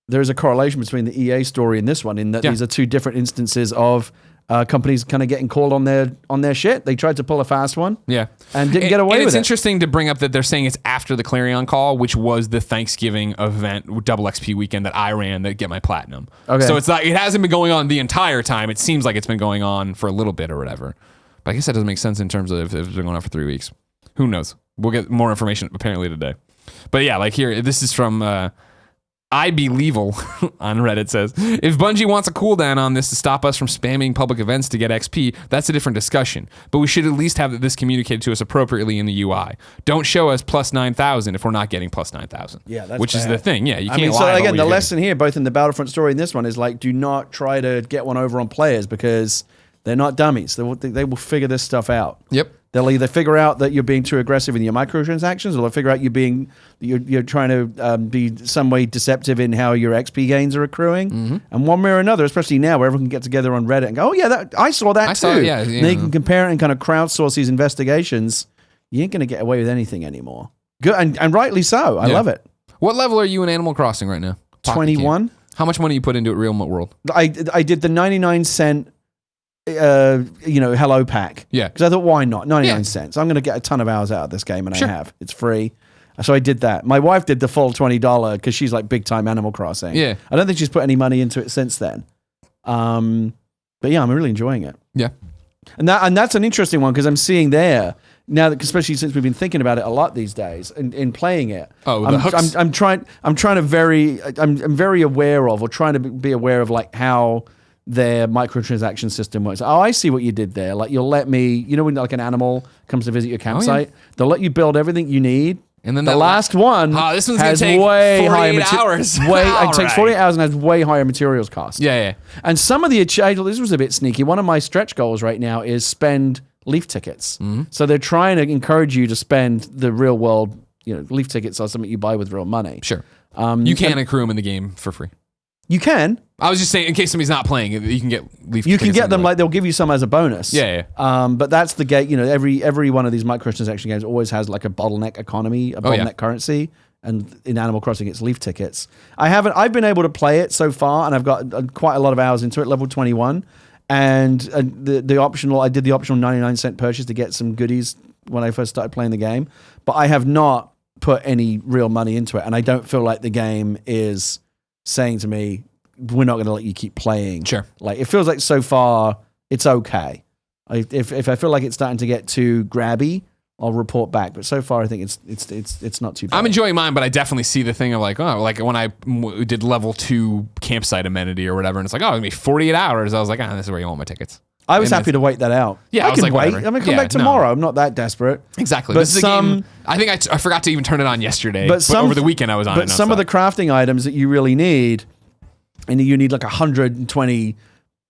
[SPEAKER 2] there's a correlation between the EA story and this one in that these are two different instances of companies kind of getting called on their shit. They tried to pull a fast one, and didn't get away with it.
[SPEAKER 1] It's interesting to bring up that they're saying it's after the Clarion Call, which was the Thanksgiving event, double XP weekend that I ran to get my platinum. Okay, so it's not, it hasn't been going on the entire time. It seems like it's been going on for a little bit or whatever. But I guess that doesn't make sense in terms of if it's been going on for 3 weeks. Who knows? We'll get more information apparently today. But yeah, like here, this is from. I Believe on Reddit says, if Bungie wants a cooldown on this to stop us from spamming public events to get XP, that's a different discussion. But we should at least have this communicated to us appropriately in the UI. Don't show us plus 9,000 if we're not getting plus 9,000.
[SPEAKER 2] Yeah, that's
[SPEAKER 1] which
[SPEAKER 2] bad.
[SPEAKER 1] is the thing. Yeah, you can't lie.
[SPEAKER 2] So
[SPEAKER 1] about
[SPEAKER 2] again,
[SPEAKER 1] what
[SPEAKER 2] the
[SPEAKER 1] you're
[SPEAKER 2] lesson here, both in the Battlefront story and this one, is like, do not try to get one over on players because they're not dummies. They will figure this stuff out.
[SPEAKER 1] Yep.
[SPEAKER 2] They'll either figure out that you're being too aggressive in your microtransactions, or they'll figure out you're trying to be some way deceptive in how your XP gains are accruing. Mm-hmm. And one way or another, especially now where everyone can get together on Reddit and go, oh yeah, I saw that too.
[SPEAKER 1] Yeah,
[SPEAKER 2] and they can compare it and kind of crowdsource these investigations. You ain't going to get away with anything anymore. Good, and rightly so. I love it.
[SPEAKER 1] What level are you in Animal Crossing right now?
[SPEAKER 2] 21.
[SPEAKER 1] How much money you put into it real world?
[SPEAKER 2] I did the 99-cent hello pack.
[SPEAKER 1] Yeah.
[SPEAKER 2] Because I thought, why not? 99 cents. I'm going to get a ton of hours out of this game, and I have. It's free. So I did that. My wife did the full $20 because she's like big time Animal Crossing. Yeah. I don't think she's put any money into it since then. But yeah, I'm really enjoying it.
[SPEAKER 1] Yeah.
[SPEAKER 2] And that's an interesting one because I'm seeing there now that, especially since we've been thinking about it a lot these days in playing it.
[SPEAKER 1] Oh, the hooks.
[SPEAKER 2] I'm very aware of, or trying to be aware of, like how their microtransaction system works. Oh, I see what you did there. Like, you'll let me, when like an animal comes to visit your campsite, they'll let you build everything you need. And then the last one
[SPEAKER 1] this one's
[SPEAKER 2] has
[SPEAKER 1] gonna take
[SPEAKER 2] way
[SPEAKER 1] 48
[SPEAKER 2] higher
[SPEAKER 1] hours.
[SPEAKER 2] It takes 48 hours and has way higher materials cost.
[SPEAKER 1] Yeah.
[SPEAKER 2] And some of the this was a bit sneaky. One of my stretch goals right now is spend leaf tickets. Mm-hmm. So they're trying to encourage you to spend the real world. Leaf tickets are something you buy with real money.
[SPEAKER 1] Sure. You can accrue them in the game for free.
[SPEAKER 2] You can.
[SPEAKER 1] I was just saying, in case somebody's not playing, you can get leaf.
[SPEAKER 2] You can get them, like they'll give you some as a bonus.
[SPEAKER 1] Yeah.
[SPEAKER 2] But that's the gate. Every one of these microtransaction games always has like a bottleneck economy, a bottleneck currency. And in Animal Crossing, it's leaf tickets. I've been able to play it so far, and I've got quite a lot of hours into it, level 21. And the optional, I did the optional 99-cent purchase to get some goodies when I first started playing the game. But I have not put any real money into it, and I don't feel like the game is saying to me, we're not going to let you keep playing.
[SPEAKER 1] Sure.
[SPEAKER 2] Like, it feels like so far it's okay. If I feel like it's starting to get too grabby, I'll report back. But so far, I think it's not too bad.
[SPEAKER 1] I'm enjoying mine, but I definitely see the thing of like when I did level 2 campsite amenity or whatever, and it's like, it's gonna be 48 hours. I was like, this is where you want my tickets.
[SPEAKER 2] I was happy to wait that out.
[SPEAKER 1] Yeah,
[SPEAKER 2] I can wait. Whatever. I'm gonna come back tomorrow. No. I'm not that desperate.
[SPEAKER 1] Exactly. But this is a game. I think I forgot to even turn it on yesterday. But over the weekend I was on it.
[SPEAKER 2] But some of the crafting items that you really need, and you need like 120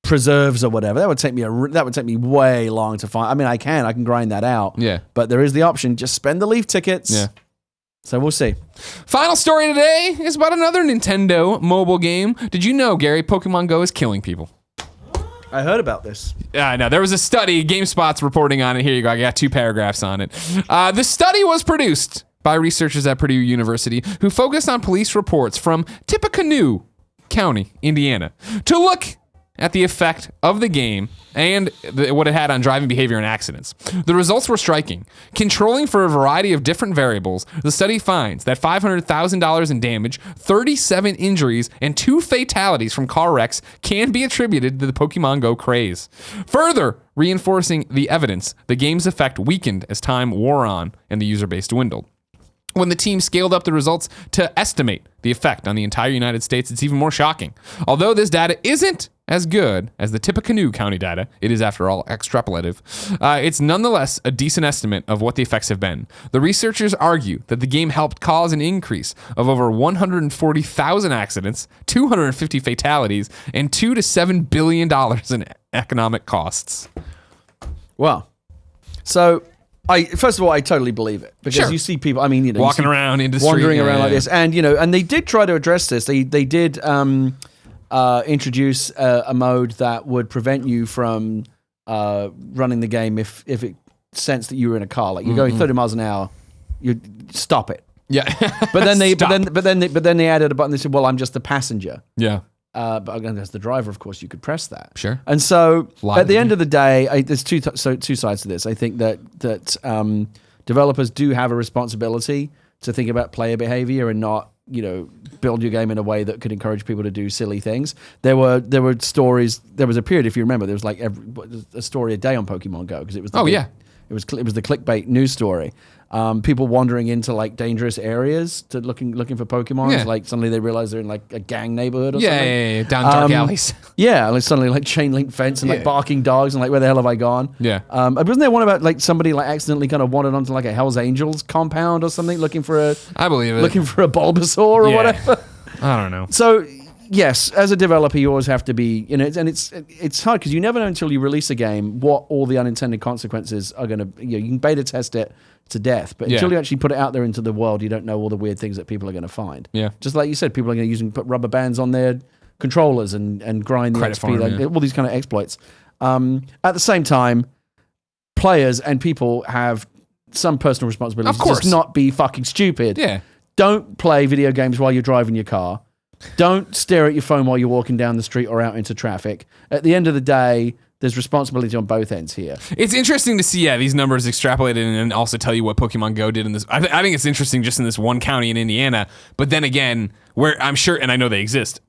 [SPEAKER 2] preserves or whatever. That would take me way long to find. I mean, I can grind that out.
[SPEAKER 1] Yeah.
[SPEAKER 2] But there is the option. Just spend the leaf tickets.
[SPEAKER 1] Yeah.
[SPEAKER 2] So we'll see.
[SPEAKER 1] Final story today is about another Nintendo mobile game. Did you know, Gary, Pokemon Go is killing people?
[SPEAKER 2] I heard about this.
[SPEAKER 1] Yeah, I know. There was a study, GameSpot's reporting on it. Here you go. I got 2 paragraphs on it. The study was produced by researchers at Purdue University who focused on police reports from Tippecanoe County, Indiana, to look at the effect of the game and what it had on driving behavior and accidents. The results were striking. Controlling for a variety of different variables, the study finds that $500,000 in damage, 37 injuries, and 2 fatalities from car wrecks can be attributed to the Pokemon Go craze. Further reinforcing the evidence, the game's effect weakened as time wore on and the user base dwindled. When the team scaled up the results to estimate the effect on the entire United States, it's even more shocking. Although this data isn't as good as the Tippecanoe County data, it is, after all, extrapolative, it's nonetheless a decent estimate of what the effects have been. The researchers argue that the game helped cause an increase of over 140,000 accidents, 250 fatalities, and $2 to $7 billion in economic costs.
[SPEAKER 2] Well, so First of all, I totally believe it because you see people. I mean, you
[SPEAKER 1] walking around industry,
[SPEAKER 2] wandering around like this, and and they did try to address this. They did introduce a mode that would prevent you from running the game if it sensed that you were in a car, like you're going 30 miles an hour, you stop it.
[SPEAKER 1] Yeah,
[SPEAKER 2] but then they added a button. They said, "Well, I'm just the passenger."
[SPEAKER 1] Yeah.
[SPEAKER 2] But again, as the driver, of course, you could press that.
[SPEAKER 1] Sure.
[SPEAKER 2] And so, at the end of the day, there's two sides to this. I think that developers do have a responsibility to think about player behavior and not, build your game in a way that could encourage people to do silly things. There were stories. There was a period, if you remember, there was like a story a day on Pokemon Go because it was. It was the clickbait news story. People wandering into like dangerous areas to looking for Pokemon.
[SPEAKER 1] Yeah.
[SPEAKER 2] Like suddenly they realize they're in like a gang neighborhood or something.
[SPEAKER 1] Yeah, down dark alleys.
[SPEAKER 2] Yeah, like suddenly like chain link fence and like barking dogs and like where the hell have I gone?
[SPEAKER 1] Yeah.
[SPEAKER 2] Wasn't there one about like somebody like accidentally kind of wandered onto like a Hell's Angels compound or something looking for a Bulbasaur or whatever?
[SPEAKER 1] I don't know.
[SPEAKER 2] So yes, as a developer, you always have to be, and it's hard because you never know until you release a game what all the unintended consequences are going to. You can beta test it to death, but until you actually put it out there into the world, you don't know all the weird things that people are going to find. Yeah, just like you said, people are going to put rubber bands on their controllers and grind the XP, all these kind of exploits. At the same time, players and people have some personal responsibility. Of course, just not be fucking stupid.
[SPEAKER 1] Yeah,
[SPEAKER 2] don't play video games while you're driving your car. Don't stare at your phone while you're walking down the street or out into traffic. At the end of the day, there's responsibility on both ends here.
[SPEAKER 1] It's interesting to see, these numbers extrapolated and also tell you what Pokemon Go did in this. I think it's interesting just in this one county in Indiana. But then again, where I'm sure, and I know they exist,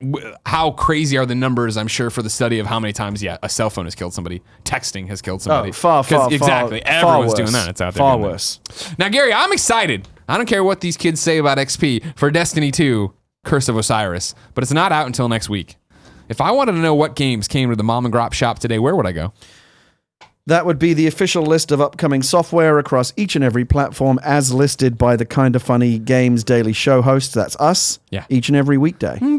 [SPEAKER 1] how crazy are the numbers, I'm sure, for the study of how many times, a cell phone has killed somebody. Texting has killed somebody.
[SPEAKER 2] Far
[SPEAKER 1] exactly. Everyone's doing that. It's out there.
[SPEAKER 2] Far worse.
[SPEAKER 1] Now, Gary, I'm excited. I don't care what these kids say about XP for Destiny 2. Curse of Osiris, but it's not out until next week. If I wanted to know what games came to the Mom and Grop shop today, where would I go?
[SPEAKER 2] That would be the official list of upcoming software across each and every platform as listed by the Kinda Funny Games Daily Show hosts. That's us. Yeah. Each and every weekday. Yeah.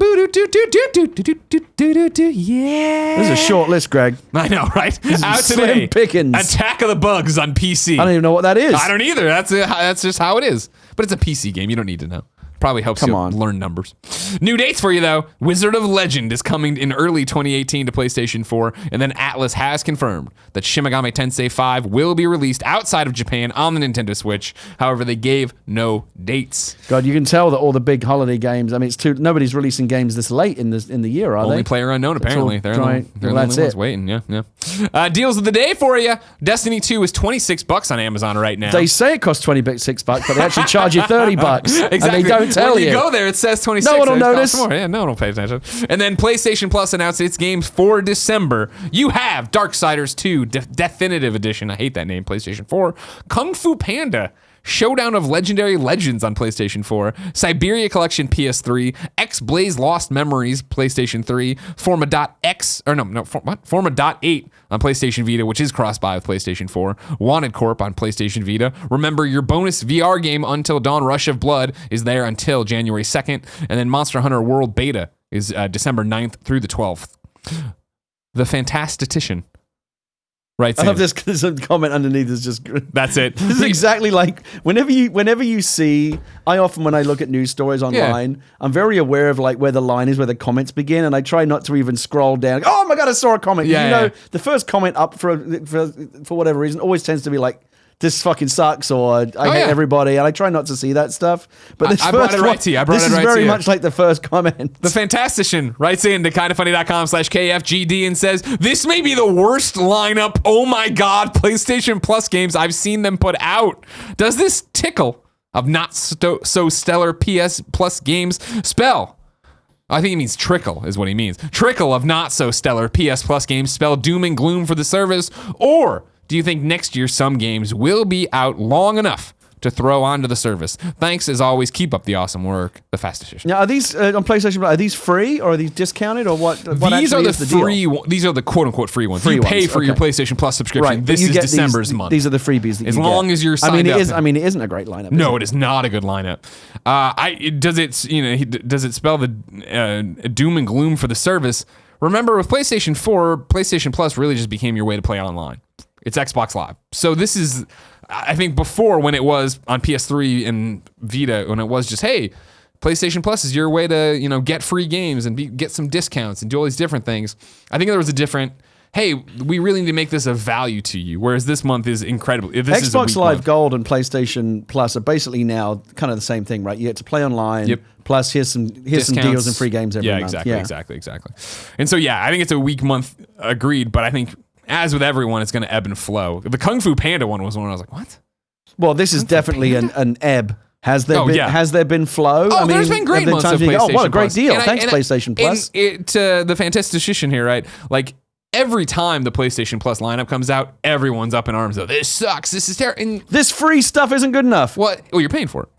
[SPEAKER 2] This is a short list, Greg.
[SPEAKER 1] I know, right? Out
[SPEAKER 2] Slim
[SPEAKER 1] today.
[SPEAKER 2] Pickens.
[SPEAKER 1] Attack of the Bugs on PC.
[SPEAKER 2] I don't even know what that is.
[SPEAKER 1] I don't either. That's just how it is. But it's a PC game. You don't need to know. Probably helps you learn numbers. New dates for you, though. Wizard of Legend is coming in early 2018 to PlayStation 4, and then Atlas has confirmed that Shin Megami Tensei 5 will be released outside of Japan on the Nintendo Switch. However, they gave no dates.
[SPEAKER 2] God, you can tell that all the big holiday games, I mean, nobody's releasing games this late in the year, are they?
[SPEAKER 1] Only Player Unknown, apparently. They're the only ones waiting. Yeah. Deals of the day for you. Destiny 2 is $26 on Amazon right now.
[SPEAKER 2] They say it costs $26, but they actually charge you $30.
[SPEAKER 1] Exactly.
[SPEAKER 2] And they don't tell
[SPEAKER 1] when you go there, it says 26.
[SPEAKER 2] No one will notice.
[SPEAKER 1] More. Yeah, no one will pay attention. And then PlayStation Plus announced its games for December. You have Darksiders 2 Definitive Edition. I hate that name. PlayStation 4. Kung Fu Panda. Showdown of Legendary Legends on PlayStation 4, Siberia Collection PS3, X-Blaze Lost Memories PlayStation 3, Forma.X, or Forma.8 on PlayStation Vita, which is cross-buy with PlayStation 4, Wanted Corp on PlayStation Vita. Remember, your bonus VR game Until Dawn Rush of Blood is there until January 2nd, and then Monster Hunter World Beta is December 9th through the 12th. The Fantastatician. Right.
[SPEAKER 2] I love this comment underneath is just.
[SPEAKER 1] That's it.
[SPEAKER 2] This is exactly like whenever you see. I often, when I look at news stories online, I'm very aware of like where the line is, where the comments begin, and I try not to even scroll down. Oh my god, I saw a comment. The first comment up for whatever reason always tends to be like, this fucking sucks, or I hate everybody, and I try not to see that stuff. But this
[SPEAKER 1] I brought it right to you.
[SPEAKER 2] This is very much like the first comment.
[SPEAKER 1] The Fantastician writes in to kindafunny.com/KFGD and says, this may be the worst lineup, oh my god, PlayStation Plus games I've seen them put out. Does this tickle of not so stellar PS Plus games spell? I think he means trickle is what he means. Trickle of not so stellar PS Plus games spell doom and gloom for the service, or do you think next year some games will be out long enough to throw onto the service? Thanks, as always. Keep up the awesome work. The Fastest.
[SPEAKER 2] Now, are these on PlayStation? Are these free or are these discounted or what?
[SPEAKER 1] These are the free. These are the quote unquote free ones. You pay for your PlayStation Plus subscription.
[SPEAKER 2] Right,
[SPEAKER 1] this is December's month.
[SPEAKER 2] These are the freebies. That
[SPEAKER 1] as long as you're signed up.
[SPEAKER 2] I mean, it isn't a great lineup.
[SPEAKER 1] No, it is not a good lineup. Does it spell the doom and gloom for the service? Remember, with PlayStation 4, PlayStation Plus really just became your way to play online. It's Xbox Live. So this is, I think before, when it was on PS3 and Vita, when it was just, hey, PlayStation Plus is your way to, get free games and get some discounts and do all these different things. I think there was a different, hey, we really need to make this a value to you. Whereas this month is incredible.
[SPEAKER 2] Xbox Live Gold and PlayStation Plus are basically now kind of the same thing, right? You get to play online.
[SPEAKER 1] Yep.
[SPEAKER 2] Plus, here's some deals and free games every month.
[SPEAKER 1] Exactly. And so, I think it's a weak month, agreed. But I think, as with everyone, it's going to ebb and flow. The Kung Fu Panda one was one where I was like, what?
[SPEAKER 2] Well, this is definitely an ebb. Has there been flow?
[SPEAKER 1] Oh, there's been great months of PlayStation Plus.
[SPEAKER 2] Oh, what a great deal. Thanks, PlayStation Plus.
[SPEAKER 1] The fantasticician here, right? Like, every time the PlayStation Plus lineup comes out, everyone's up in arms, though. This sucks. This is terrible.
[SPEAKER 2] This free stuff isn't good enough.
[SPEAKER 1] Well, you're paying for it.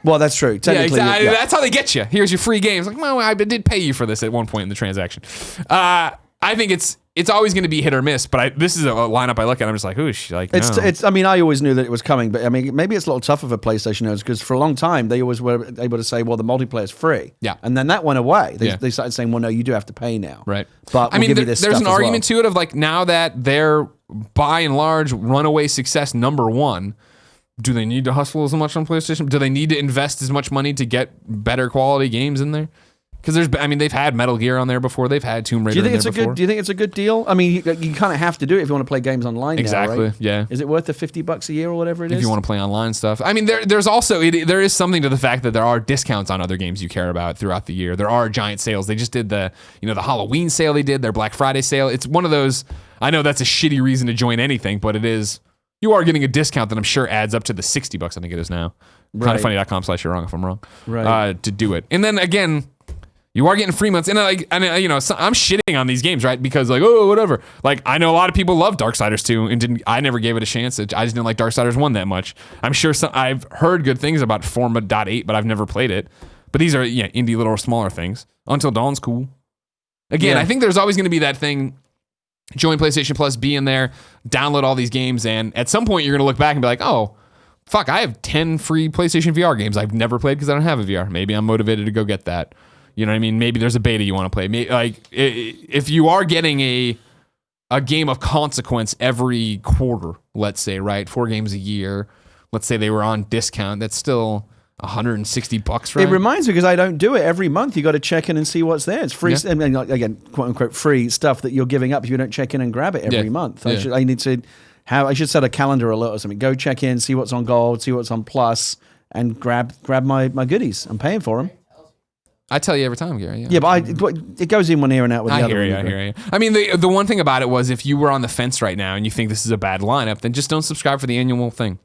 [SPEAKER 1] Well,
[SPEAKER 2] that's true. Technically,
[SPEAKER 1] exactly. That's how they get you. Here's your free games. Like, well, I did pay you for this at one point in the transaction. I think it's always going to be hit or miss, but this is a lineup I look at. I'm just like, oosh. Like,
[SPEAKER 2] it's. I mean, I always knew that it was coming, but I mean, maybe it's a little tougher for PlayStation owners because for a long time they always were able to say, well, the multiplayer is free.
[SPEAKER 1] Yeah.
[SPEAKER 2] And then that went away. They started saying, well, no, you do have to pay now.
[SPEAKER 1] Right.
[SPEAKER 2] But we'll give you this
[SPEAKER 1] there's
[SPEAKER 2] stuff
[SPEAKER 1] an
[SPEAKER 2] as
[SPEAKER 1] argument to it of like now that they're by and large runaway success number one. Do they need to hustle as much on PlayStation? Do they need to invest as much money to get better quality games in there? Because they've had Metal Gear on there before. They've had Tomb Raider. Do you
[SPEAKER 2] think it's a good deal? I mean, you kind of have to do it if you want to play games online.
[SPEAKER 1] Exactly.
[SPEAKER 2] Now, right?
[SPEAKER 1] Yeah.
[SPEAKER 2] Is it worth the $50 a year or whatever it is?
[SPEAKER 1] If you want to play online stuff. I mean, there's also there is something to the fact that there are discounts on other games you care about throughout the year. There are giant sales. They just did the Halloween sale. They did their Black Friday sale. It's one of those. I know that's a shitty reason to join anything, but it is. You are getting a discount that I'm sure adds up to the $60. I think it is now. Right. Kindafunny.com/you're wrong if I'm wrong.
[SPEAKER 2] Right.
[SPEAKER 1] To do it, and then again. You are getting free months, and I'm shitting on these games, right? Because whatever. Like I know a lot of people love Darksiders 2, and I never gave it a chance. I just didn't like Darksiders 1 that much. I'm sure I've heard good things about Forma.8, but I've never played it. But these are indie little smaller things. Until Dawn's cool. Again, I think there's always going to be that thing. Join PlayStation Plus, be in there, download all these games, and at some point you're going to look back and be like, oh, fuck, I have 10 free PlayStation VR games I've never played because I don't have a VR. Maybe I'm motivated to go get that. You know what I mean? Maybe there's a beta you want to play. If you are getting a game of consequence every quarter, let's say, right? 4 games a year. Let's say they were on discount. That's still $160, right?
[SPEAKER 2] It reminds me because I don't do it every month. You got to check in and see what's there. It's free. Yeah. I mean, again, quote unquote, free stuff that you're giving up if you don't check in and grab it every month. I should set a calendar alert or something. Go check in, see what's on Gold, see what's on Plus, and grab my goodies. I'm paying for them.
[SPEAKER 1] I tell you every time, Gary.
[SPEAKER 2] Yeah, but it goes in one ear and out with the other.
[SPEAKER 1] I hear you. I mean, the one thing about it was if you were on the fence right now and you think this is a bad lineup, then just don't subscribe for the annual thing.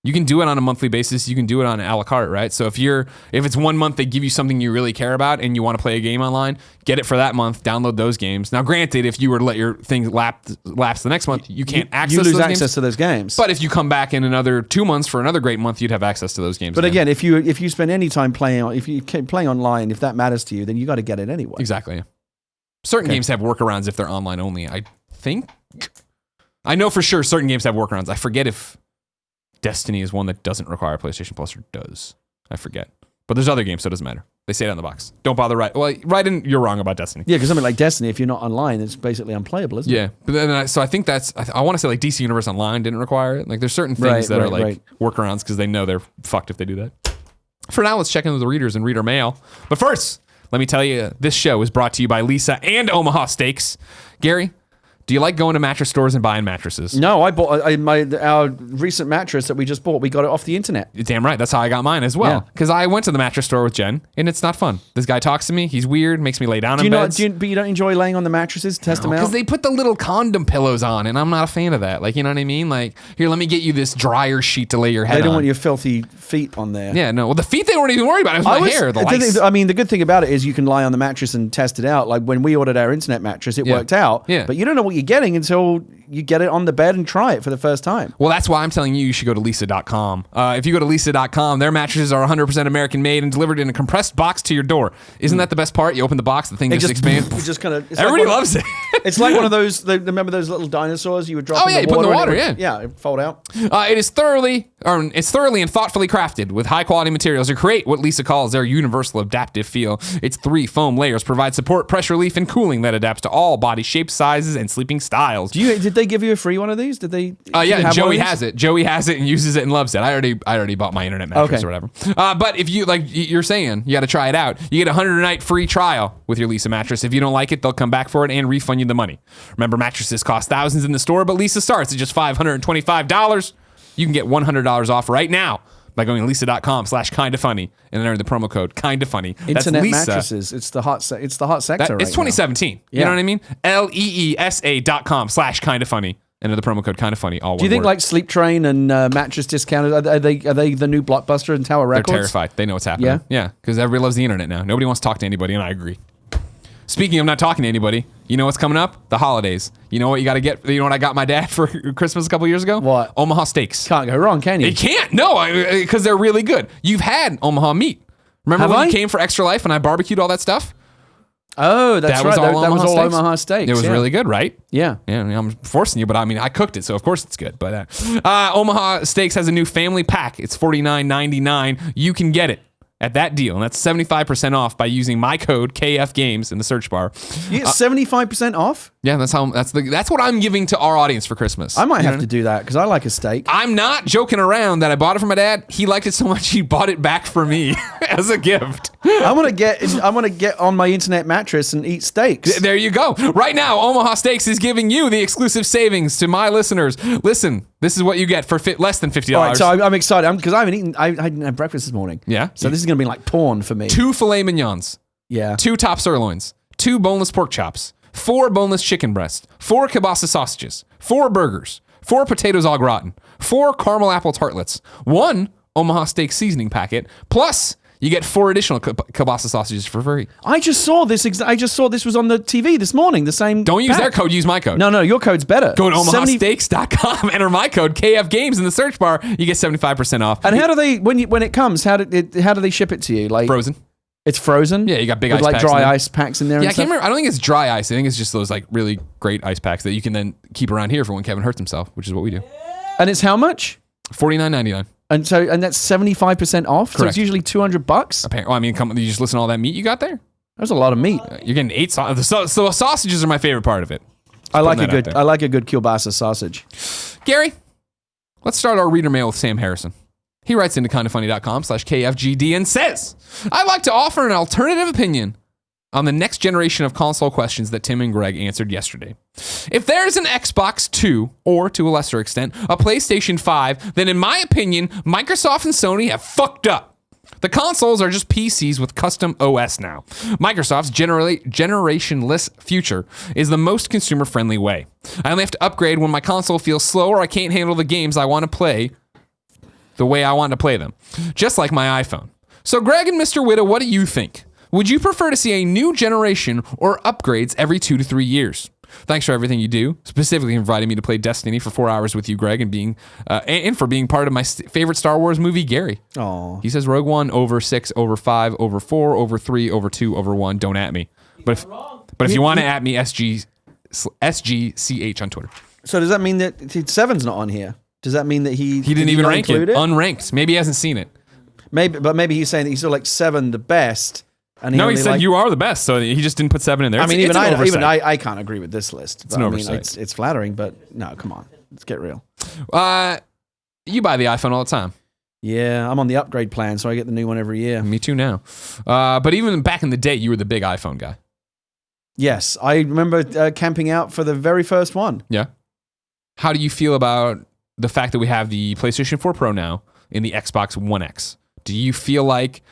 [SPEAKER 1] You can do it on a monthly basis. You can do it on a la carte, right? So if it's 1 month, they give you something you really care about and you want to play a game online, get it for that month, download those games. Now, granted, if you were to let your thing lapse the next month, you can't access those games.
[SPEAKER 2] You lose access to those games.
[SPEAKER 1] But if you come back in another 2 months for another great month, you'd have access to those games.
[SPEAKER 2] But again, if you spend any time playing online, if that matters to you, then you got to get it anyway.
[SPEAKER 1] Exactly. Certain games have workarounds if they're online only, I think. I know for sure certain games have workarounds. I forget if Destiny is one that doesn't require PlayStation Plus or does. I forget. But there's other games, so it doesn't matter. They say it on the box. Don't bother write in you're wrong about Destiny.
[SPEAKER 2] Yeah, because something like Destiny, if you're not online, it's basically unplayable, isn't it?
[SPEAKER 1] Yeah. But then so I think I want to say like DC Universe Online didn't require it. Like there's certain things that are workarounds because they know they're fucked if they do that. For now, let's check in with the readers and reader mail. But first, let me tell you, this show is brought to you by Lisa and Omaha Steaks. Gary, do you like going to mattress stores and buying mattresses?
[SPEAKER 2] No, I bought our recent mattress that we just bought. We got it off the internet.
[SPEAKER 1] Damn right. That's how I got mine as well. Because I went to the mattress store with Jen, and it's not fun. This guy talks to me. He's weird. Makes me lay down in beds.
[SPEAKER 2] But you don't enjoy laying on the mattresses? Test them out?
[SPEAKER 1] Because they put the little condom pillows on, and I'm not a fan of that. Like, you know what I mean? Like, here, let me get you this dryer sheet to lay your head on.
[SPEAKER 2] They don't want your filthy feet on there.
[SPEAKER 1] Yeah, no. Well, the feet they weren't even worried about. It was my hair. The lice.
[SPEAKER 2] I mean, the good thing about it is you can lie on the mattress and test it out. Like when we ordered our internet mattress, it worked out.
[SPEAKER 1] Yeah.
[SPEAKER 2] But you don't know what you're getting until you get it on the bed and try it for the first time.
[SPEAKER 1] Well, that's why I'm telling you should go to lisa.com. If you go to lisa.com, their mattresses are 100% American made and delivered in a compressed box to your door. Isn't that the best part? You open the box, the thing just expands.
[SPEAKER 2] It just kind of.
[SPEAKER 1] Everybody loves it.
[SPEAKER 2] It's like one of those. Remember those little dinosaurs you would drop in the water?
[SPEAKER 1] You put in the water,
[SPEAKER 2] yeah, it fold out.
[SPEAKER 1] It is thoroughly It's thoroughly and thoughtfully crafted with high-quality materials to create what Lisa calls their universal adaptive feel. Its 3 foam layers provide support, pressure relief, and cooling that adapts to all body shapes, sizes, and sleeping styles.
[SPEAKER 2] Did they give you a free one of these? Did they?
[SPEAKER 1] Yeah, Joey has it. Joey has it and uses it and loves it. I already bought my internet mattress or whatever. But if you, like you're saying, you got to try it out. You get a 100-night free trial with your Lisa mattress. If you don't like it, they'll come back for it and refund you the money. Remember, mattresses cost thousands in the store, but Lisa starts at just $525. You can get $100 off right now by going to lisa.com/kindafunny and enter the promo code kindafunny. That's
[SPEAKER 2] Internet
[SPEAKER 1] Lisa.
[SPEAKER 2] mattresses. It's the hot sector. It's
[SPEAKER 1] 2017.
[SPEAKER 2] Yeah.
[SPEAKER 1] You know what I mean? LEESA.com/kindafunny. Enter the promo code kindafunny. All
[SPEAKER 2] Do you think like Sleep Train and Mattress Discount are they the new Blockbuster and Tower Records?
[SPEAKER 1] They're terrified. They know what's happening. Yeah, because everybody loves the internet now. Nobody wants to talk to anybody, and I agree. Speaking of not talking to anybody, you know what's coming up? The holidays. You know what you got to get? You know what I got my dad for Christmas a couple years ago?
[SPEAKER 2] What?
[SPEAKER 1] Omaha steaks.
[SPEAKER 2] Can't go wrong, can you?
[SPEAKER 1] You can't. No, because they're really good. You've had Omaha meat. Remember when you came for Extra Life and I barbecued all that stuff?
[SPEAKER 2] Oh, that's
[SPEAKER 1] that
[SPEAKER 2] right.
[SPEAKER 1] Was
[SPEAKER 2] that was all Omaha steaks.
[SPEAKER 1] It was really good, right?
[SPEAKER 2] Yeah.
[SPEAKER 1] Yeah, I mean, I'm forcing you, but I mean, I cooked it, so of course it's good. But Omaha Steaks has a new family pack. It's $49.99. You can get it at that deal, and that's 75% off by using my code KFGames in the search bar.
[SPEAKER 2] You get 75% off?
[SPEAKER 1] Yeah, that's what I'm giving to our audience for Christmas.
[SPEAKER 2] I might have to do that because I like a steak.
[SPEAKER 1] I'm not joking around that I bought it for my dad. He liked it so much he bought it back for me as a gift.
[SPEAKER 2] I want to get on my internet mattress and eat steaks.
[SPEAKER 1] There you go. Right now, Omaha Steaks is giving you the exclusive savings to my listeners. Listen, this is what you get for less than $50.
[SPEAKER 2] All right, so I'm excited because I didn't have breakfast this morning.
[SPEAKER 1] Yeah.
[SPEAKER 2] So this is going to be like porn for me.
[SPEAKER 1] 2 filet mignons.
[SPEAKER 2] Yeah.
[SPEAKER 1] 2 top sirloins. 2 boneless pork chops. 4 boneless chicken breasts. 4 kielbasa sausages. 4 burgers. 4 potatoes au gratin. 4 caramel apple tartlets. 1 Omaha Steak seasoning packet. Plus, you get 4 additional kielbasa sausages for free.
[SPEAKER 2] I just saw this. I just saw this was on the TV this morning. The same.
[SPEAKER 1] Don't use
[SPEAKER 2] pack.
[SPEAKER 1] their code. Use my code.
[SPEAKER 2] No, your code's better.
[SPEAKER 1] Go to omahasteaks.com. Enter my code KFGames in the search bar. You get 75% off.
[SPEAKER 2] And how do they when it comes? How do they ship it to you? Like
[SPEAKER 1] frozen.
[SPEAKER 2] It's frozen.
[SPEAKER 1] Yeah, you got big
[SPEAKER 2] with
[SPEAKER 1] ice
[SPEAKER 2] like
[SPEAKER 1] packs
[SPEAKER 2] dry
[SPEAKER 1] in there.
[SPEAKER 2] ice packs in there.
[SPEAKER 1] Yeah,
[SPEAKER 2] and
[SPEAKER 1] I can't remember. I don't think it's dry ice. I think it's just those like really great ice packs that you can then keep around here for when Kevin hurts himself, which is what we do.
[SPEAKER 2] And it's how much?
[SPEAKER 1] $49.99.
[SPEAKER 2] And that's 75% off.
[SPEAKER 1] Correct.
[SPEAKER 2] So it's usually $200.
[SPEAKER 1] Apparently, well, I mean, you just listen to all that meat you got there.
[SPEAKER 2] That's a lot of meat.
[SPEAKER 1] You're getting 8 sausages. So sausages are my favorite part of it.
[SPEAKER 2] I like a good kielbasa sausage.
[SPEAKER 1] Gary, let's start our reader mail with Sam Harrison. He writes into kindafunny.com/KFGD and says, I'd like to offer an alternative opinion on the next generation of console questions that Tim and Greg answered yesterday. If there's an Xbox 2, or to a lesser extent, a PlayStation 5, then in my opinion, Microsoft and Sony have fucked up. The consoles are just PCs with custom OS now. Microsoft's generationless future is the most consumer-friendly way. I only have to upgrade when my console feels slow or I can't handle the games I want to play the way I want to play them, just like my iPhone. So Greg and Mr. Whitta, what do you think? Would you prefer to see a new generation or upgrades every 2 to 3 years? Thanks for everything you do, specifically inviting me to play Destiny for 4 hours with you, Greg, and for being part of my favorite Star Wars movie, Gary.
[SPEAKER 2] Oh,
[SPEAKER 1] He says Rogue One over 6, over 5, over 4, over 3, over 2, over 1. Don't at me. But if you want to at me, SGCH on Twitter.
[SPEAKER 2] so does that mean that 7's not on here? Does that mean that he
[SPEAKER 1] didn't even
[SPEAKER 2] not
[SPEAKER 1] rank it?
[SPEAKER 2] include it?
[SPEAKER 1] Unranked. Maybe he hasn't seen it.
[SPEAKER 2] Maybe he's saying that he's still like 7 the best. And
[SPEAKER 1] No, he said you are the best, so he just didn't put 7 in there.
[SPEAKER 2] I mean,
[SPEAKER 1] It's an oversight.
[SPEAKER 2] I can't agree with this list.
[SPEAKER 1] It's an oversight.
[SPEAKER 2] It's flattering, but no, come on, let's get real.
[SPEAKER 1] You buy the iPhone all the time.
[SPEAKER 2] Yeah, I'm on the upgrade plan, so I get the new one every year.
[SPEAKER 1] Me too now. But even back in the day, you were the big iPhone guy.
[SPEAKER 2] Yes, I remember camping out for the very first one.
[SPEAKER 1] Yeah. How do you feel about the fact that we have the PlayStation 4 Pro now in the Xbox One X? Do you feel like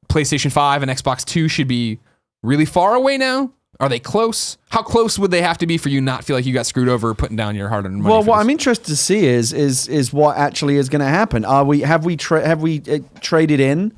[SPEAKER 1] PlayStation 5 and Xbox 2 should be really far away now? Are they close? How close would they have to be for you not feel like you got screwed over putting down your hard-earned money?
[SPEAKER 2] Well, what I'm interested to see is what actually is going to happen. Have we traded in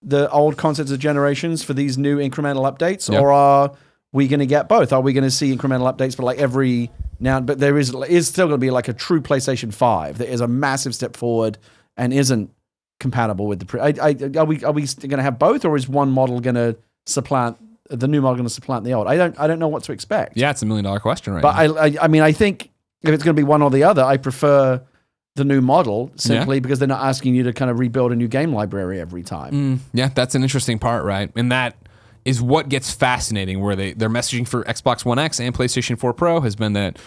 [SPEAKER 2] the old concepts of generations for these new incremental updates,
[SPEAKER 1] Yeah.
[SPEAKER 2] or are we going to get both? Are we going to see incremental updates for like every now? But there is still going to be like a true PlayStation 5 that is a massive step forward and isn't compatible with the are we going to have both, or is one model going to supplant the new model, going to supplant the old? I don't know what to expect.
[SPEAKER 1] Yeah, it's $1 million question right
[SPEAKER 2] But
[SPEAKER 1] now.
[SPEAKER 2] I mean, I think if it's going to be one or the other, I prefer the new model simply because they're not asking you to kind of rebuild a new game library every time.
[SPEAKER 1] Yeah, that's an interesting part, right? And that is what gets fascinating, where their messaging for Xbox One X and PlayStation 4 Pro has been that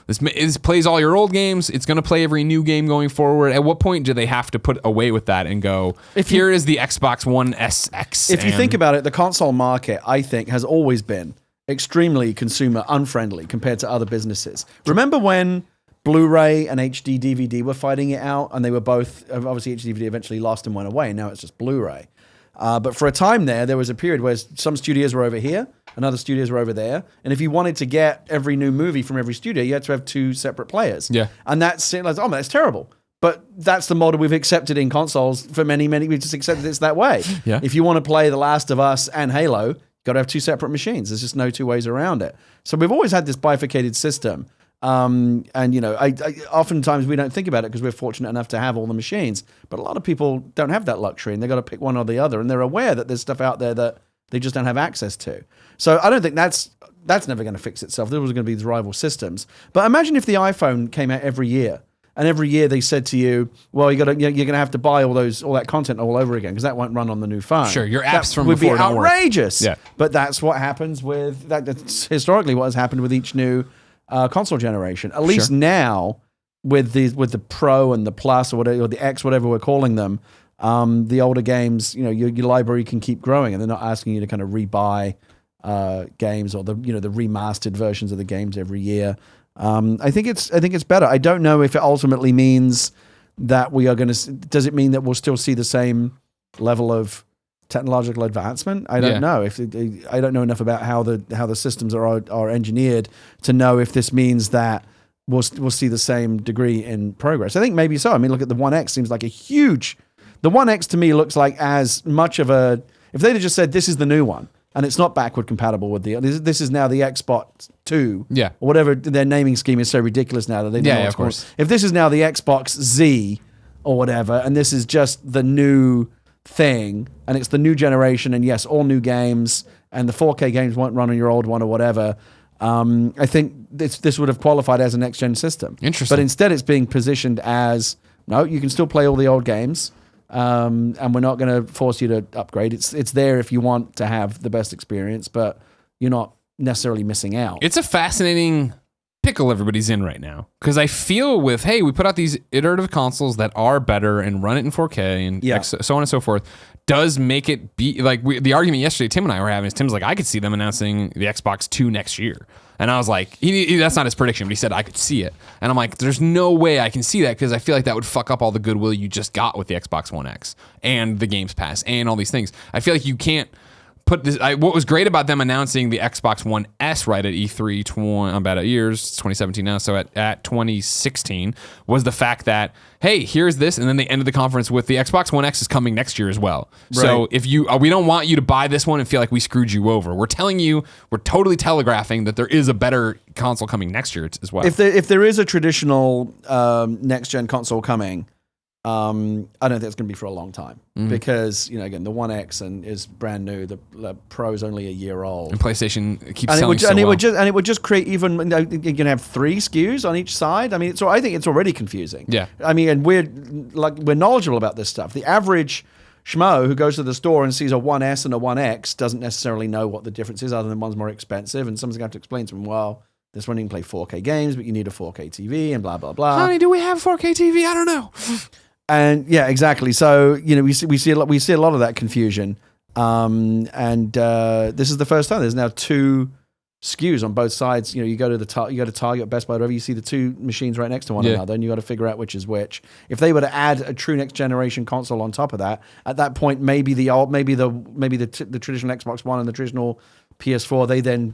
[SPEAKER 1] this plays all your old games. It's going to play every new game going forward. At what point do they have to put away with that and go, here is the Xbox One SX?
[SPEAKER 2] If you think about it, the console market, I think, has always been extremely consumer unfriendly compared to other businesses. Remember when Blu-ray and HD DVD were fighting it out, and they were both, obviously HD DVD eventually lost and went away, and now it's just Blu-ray. But for a time there was a period where some studios were over here and other studios were over there. And if you wanted to get every new movie from every studio, you had to have two separate players.
[SPEAKER 1] Yeah.
[SPEAKER 2] And that's terrible. But that's the model we've accepted in consoles for many, we've just accepted it's that way.
[SPEAKER 1] Yeah.
[SPEAKER 2] If you want to play The Last of Us and Halo, you've got to have two separate machines. There's just no two ways around it. So we've always had this bifurcated system. And I oftentimes we don't think about it because we're fortunate enough to have all the machines, but a lot of people don't have that luxury and they've got to pick one or the other, and they're aware that there's stuff out there that they just don't have access to. So I don't think that's never going to fix itself. There was going to be these rival systems. But imagine if the iPhone came out every year, and every year they said to you, well, you're going to have to buy all that content all over again because that won't run on the new phone.
[SPEAKER 1] Sure, your apps
[SPEAKER 2] that
[SPEAKER 1] from
[SPEAKER 2] would
[SPEAKER 1] before
[SPEAKER 2] be
[SPEAKER 1] don't work.
[SPEAKER 2] outrageous.
[SPEAKER 1] Yeah.
[SPEAKER 2] But that's what happens with that. That's historically what has happened with each new console generation. At least now, with the Pro and the Plus or whatever, or the X, whatever we're calling them, the older games, your library can keep growing, and they're not asking you to kind of rebuy games or the remastered versions of the games every year. I think it's better. I don't know if it ultimately means that we are going to. Does it mean that we'll still see the same level of technological advancement? I don't know. I don't know enough about how the systems are engineered to know if this means that we'll see the same degree in progress. I think maybe so. I mean, look at the One X. Seems like a huge. The One X to me looks like as much of a. If they'd have just said this is the new one and it's not backward compatible with this is now the Xbox 2, or whatever, their naming scheme is so ridiculous now that they don't know what's called. If this is now the Xbox Z or whatever, and this is just the new thing, and it's the new generation, and yes, all new games, and the 4K games won't run on your old one or whatever. I think this would have qualified as a next gen system.
[SPEAKER 1] Interesting,
[SPEAKER 2] but instead it's being positioned as no, you can still play all the old games, and we're not going to force you to upgrade. It's there if you want to have the best experience, but you're not necessarily missing out.
[SPEAKER 1] It's a fascinating pickle everybody's in right now, because I feel we put out these iterative consoles that are better and run it in 4K and so on and so forth, does make it be like the argument yesterday Tim and I were having is Tim's like, I could see them announcing the Xbox 2 next year, and I was like, that's not his prediction, but he said I could see it, and I'm like, there's no way I can see that because I feel like that would fuck up all the goodwill you just got with the Xbox One X and the Games Pass and all these things. I feel like you can't put this. What was great about them announcing the Xbox One S right at E3, about a year's 2017 now, so at 2016, was the fact that, hey, here's this, and then they ended the conference with the Xbox One X is coming next year as well. Right. So if we don't want you to buy this one and feel like we screwed you over. We're telling you, we're totally telegraphing that there is a better console coming next year as well.
[SPEAKER 2] If there is a traditional next gen console coming, I don't think it's going to be for a long time because again, the One X is brand new. The Pro is only a year old,
[SPEAKER 1] and PlayStation keeps selling so well.
[SPEAKER 2] It would just create even. You're going to have 3 SKUs on each side. I mean, I think it's already confusing.
[SPEAKER 1] Yeah.
[SPEAKER 2] I mean, and we're knowledgeable about this stuff. The average schmo who goes to the store and sees a 1S and a 1X doesn't necessarily know what the difference is, other than one's more expensive, and someone's going to have to explain to them, well, this one you can play 4K games, but you need a 4K TV and blah blah blah.
[SPEAKER 1] Honey, do we have 4K TV? I don't know.
[SPEAKER 2] And yeah, exactly. So we see a lot of that confusion. This is the first time there's now 2 SKUs on both sides. You go to Target, Best Buy, whatever. You see the 2 machines right next to one another, and you got to figure out which is which. If they were to add a true next generation console on top of that, at that point, maybe the traditional Xbox One and the traditional PS4, they then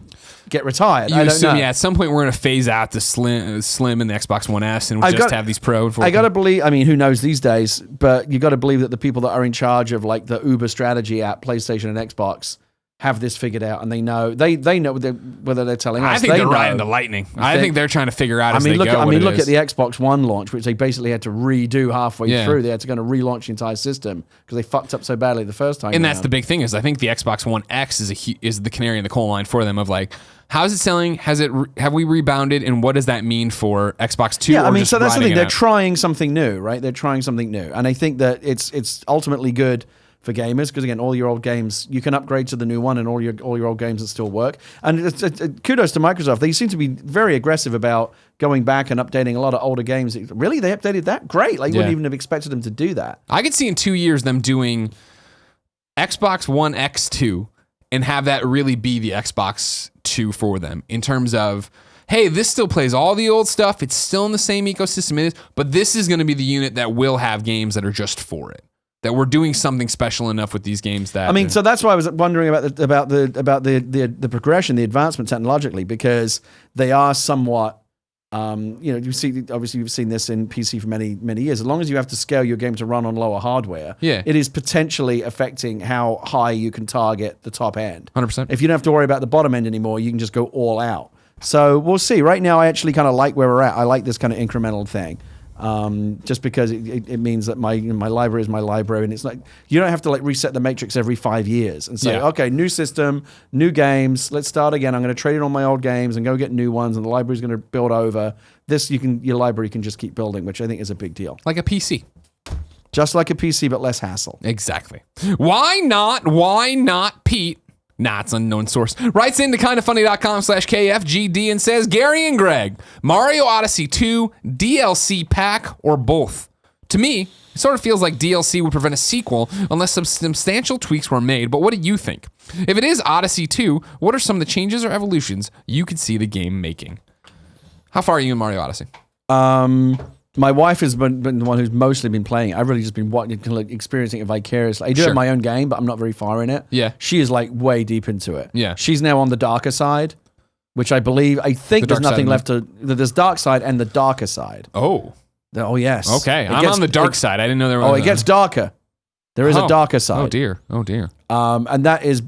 [SPEAKER 2] get retired.
[SPEAKER 1] I don't know. At some point we're going to phase out the slim and the Xbox One S, and we'll just have these Pro.
[SPEAKER 2] I got to believe. I mean, who knows these days? But you got to believe that the people that are in charge of like the Uber strategy at PlayStation and Xbox have this figured out, and they know whether they're telling us.
[SPEAKER 1] I think they're
[SPEAKER 2] know.
[SPEAKER 1] riding the lightning. I think they're trying to figure out as they go.
[SPEAKER 2] Look at the Xbox One launch, which they basically had to redo halfway through. They had to kind of relaunch the entire system because they fucked up so badly the first time.
[SPEAKER 1] And that's the big thing is I think the Xbox One X is the canary in the coal mine for them of like, how's it selling? Have we rebounded? And what does that mean for Xbox 2?
[SPEAKER 2] Yeah, I mean, so that's the thing. They're trying something new, right? They're trying something new, and I think that it's ultimately good for gamers because again, all your old games you can upgrade to the new one, and all your old games that still work. And it's kudos to Microsoft. They seem to be very aggressive about going back and updating a lot of older games. Really, they updated that? Great! Like, wouldn't even have expected them to do that.
[SPEAKER 1] I could see in 2 years them doing Xbox One X2 and have that really be the Xbox 2 for them in terms of, hey, this still plays all the old stuff. It's still in the same ecosystem it is, but this is going to be the unit that will have games that are just for it. That we're doing something special enough with these games that... I
[SPEAKER 2] mean, so that's why I was wondering about the progression, the advancement technologically, because they are somewhat... you see, obviously you've seen this in PC for many, many years. As long as you have to scale your game to run on lower hardware, it is potentially affecting how high you can target the top end.
[SPEAKER 1] 100%.
[SPEAKER 2] If you don't have to worry about the bottom end anymore, you can just go all out. So we'll see. Right now, I actually kind of like where we're at. I like this kind of incremental thing. Just because it means that my library is my library, and it's like you don't have to like reset the matrix every 5 years and say, okay, new system, new games, let's start again. I'm going to trade in all my old games and go get new ones, and the library's going to build over. Your library can just keep building, which I think is a big deal.
[SPEAKER 1] Like a PC.
[SPEAKER 2] Just like a PC, but less hassle.
[SPEAKER 1] Exactly. Why not Pete? Nah, it's unknown source. Writes into kindafunny.com/KFGD and says, Gary and Greg, Mario Odyssey 2, DLC pack, or both? To me, it sort of feels like DLC would prevent a sequel unless some substantial tweaks were made, but what do you think? If it is Odyssey 2, what are some of the changes or evolutions you could see the game making? How far are you in Mario Odyssey?
[SPEAKER 2] My wife has been the one who's mostly been playing it. I've really just been experiencing it vicariously. I do have my own game, but I'm not very far in it.
[SPEAKER 1] Yeah.
[SPEAKER 2] She is like way deep into it.
[SPEAKER 1] Yeah.
[SPEAKER 2] She's now on the darker side, which I think there's nothing left to... There's dark side and the darker side.
[SPEAKER 1] Oh.
[SPEAKER 2] Oh, yes.
[SPEAKER 1] Okay. I'm on the dark side. I didn't know there was...
[SPEAKER 2] Oh, it gets darker. There is a darker side.
[SPEAKER 1] Oh, dear.
[SPEAKER 2] And that is...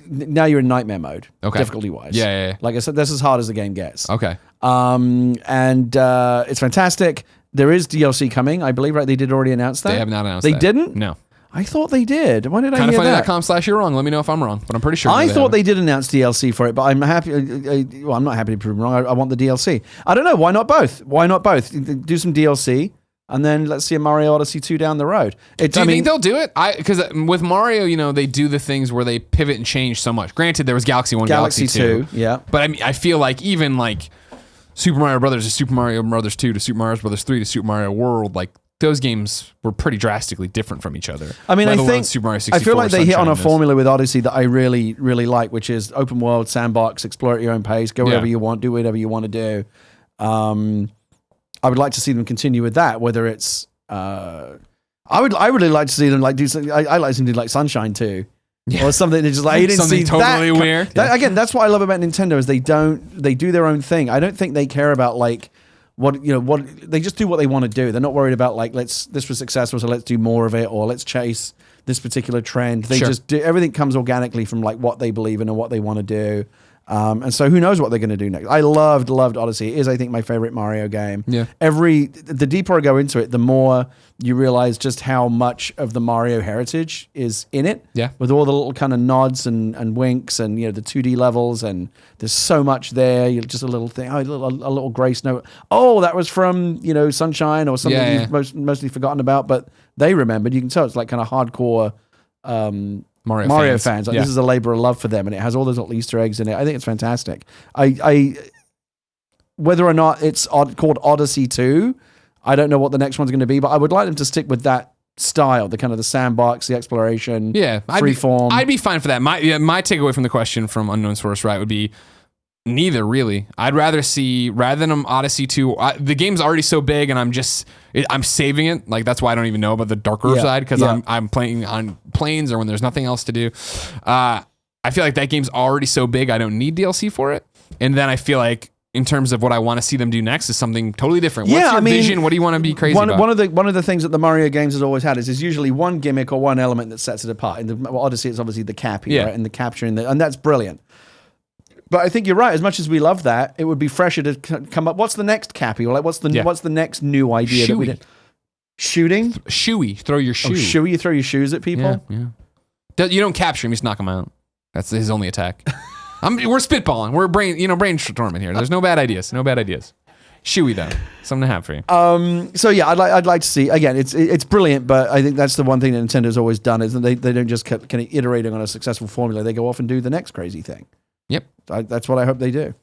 [SPEAKER 2] Now you're in nightmare mode, difficulty-wise.
[SPEAKER 1] Yeah.
[SPEAKER 2] Like I said, that's as hard as the game gets.
[SPEAKER 1] Okay.
[SPEAKER 2] And it's fantastic. There is DLC coming, I believe, right? They did already announce that?
[SPEAKER 1] They have not announced
[SPEAKER 2] that.
[SPEAKER 1] They
[SPEAKER 2] didn't?
[SPEAKER 1] No.
[SPEAKER 2] I thought they did. Why did I hear that?
[SPEAKER 1] Kindafunny.com/you're wrong. Let me know if I'm wrong, but I'm pretty sure.
[SPEAKER 2] I thought they did announce DLC for it, but I'm happy. I'm not happy to prove them wrong. I want the DLC. I don't know. Why not both? Do some DLC, and then let's see a Mario Odyssey 2 down the road.
[SPEAKER 1] Do you think they'll do it? Because with Mario, they do the things where they pivot and change so much. Granted, there was Galaxy 1, Galaxy 2.
[SPEAKER 2] Yeah.
[SPEAKER 1] But I feel like even like Super Mario Brothers to Super Mario Brothers 2 to Super Mario Brothers 3 to Super Mario World, like those games were pretty drastically different from each other.
[SPEAKER 2] I mean, I think
[SPEAKER 1] Super Mario 64,
[SPEAKER 2] I feel like they hit on a formula with Odyssey that I really, really like, which is open world, sandbox, explore at your own pace, go wherever you want, do whatever you want to do. I would like to see them continue with that. Whether it's, I really like to see them like do something. I like to do like Sunshine too. Yeah. Or something that just like you didn't
[SPEAKER 1] something
[SPEAKER 2] see
[SPEAKER 1] totally
[SPEAKER 2] that.
[SPEAKER 1] Weird.
[SPEAKER 2] Again, that's what I love about Nintendo is they do their own thing. I don't think they care about like what they just do what they want to do. They're not worried about like this was successful, so let's do more of it, or let's chase this particular trend. They just do everything comes organically from like what they believe in and what they want to do. And so who knows what they're going to do next. I loved Odyssey. It is, I think, my favorite Mario game.
[SPEAKER 1] Yeah.
[SPEAKER 2] The deeper I go into it, the more you realize just how much of the Mario heritage is in it.
[SPEAKER 1] Yeah.
[SPEAKER 2] With all the little kind of nods and winks and, the 2D levels, and there's so much there. Just a little thing, a little grace note. Oh, that was from, Sunshine or something you've mostly forgotten about, but they remembered. You can tell it's like kind of hardcore Mario fans. Like, this is a labor of love for them, and it has all those little Easter eggs in it. I think it's fantastic. I whether or not it's called Odyssey 2, I don't know what the next one's going to be, but I would like them to stick with that style, the kind of the sandbox, the exploration, freeform.
[SPEAKER 1] I'd be fine for that. My takeaway from the question from Unknown Source, right, would be neither, really. I'd rather than Odyssey 2, the game's already so big, and I'm saving it. Like, that's why I don't even know about the darker side, because I'm playing on planes or when there's nothing else to do. I feel like that game's already so big, I don't need DLC for it. And then I feel like in terms of what I want to see them do next is something totally different. What's your vision? What do you want to be crazy about?
[SPEAKER 2] One of the things that the Mario games has always had is there's usually one gimmick or one element that sets it apart. In the Odyssey, it's obviously the cappy, right? And the capture, and that's brilliant. But I think you're right. As much as we love that, it would be fresher to come up. What's the next cappy? Or like, what's the next new idea that we did? Shooting?
[SPEAKER 1] Shoey. Throw your shoe.
[SPEAKER 2] Oh, shoey? You throw your shoes at people?
[SPEAKER 1] Yeah. You don't capture him. You just knock him out. That's his only attack. We're spitballing. We're brainstorming here. There's no bad ideas. No bad ideas. Shoey though, something to have for you.
[SPEAKER 2] So yeah, I'd like to see again. It's brilliant, but I think that's the one thing that Nintendo's always done is that they don't just keep kind of iterating on a successful formula. They go off and do the next crazy thing.
[SPEAKER 1] Yep,
[SPEAKER 2] that's what I hope they do.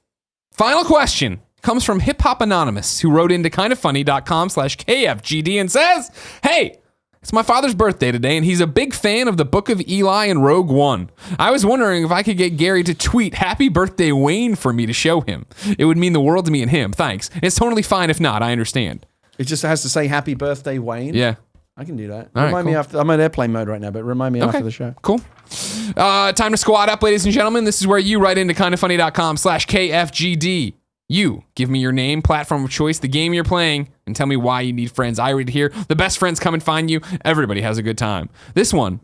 [SPEAKER 1] Final question comes from Hip Hop Anonymous, who wrote into kindafunny.com/KFGD and says, "Hey. It's my father's birthday today, and he's a big fan of the Book of Eli and Rogue One. I was wondering if I could get Gary to tweet Happy Birthday Wayne for me to show him. It would mean the world to me and him. Thanks. It's totally fine if not. I understand."
[SPEAKER 2] It just has to say Happy Birthday Wayne?
[SPEAKER 1] Yeah.
[SPEAKER 2] I can do that.
[SPEAKER 1] All
[SPEAKER 2] remind
[SPEAKER 1] right,
[SPEAKER 2] me after. I'm in airplane mode right now, but remind me after the show.
[SPEAKER 1] Cool. Time to squad up, ladies and gentlemen. This is where you write into kindafunny.com/KFGD. You give me your name, platform of choice, the game you're playing, and tell me why you need friends. I read here. The best friends come and find you. Everybody has a good time. This one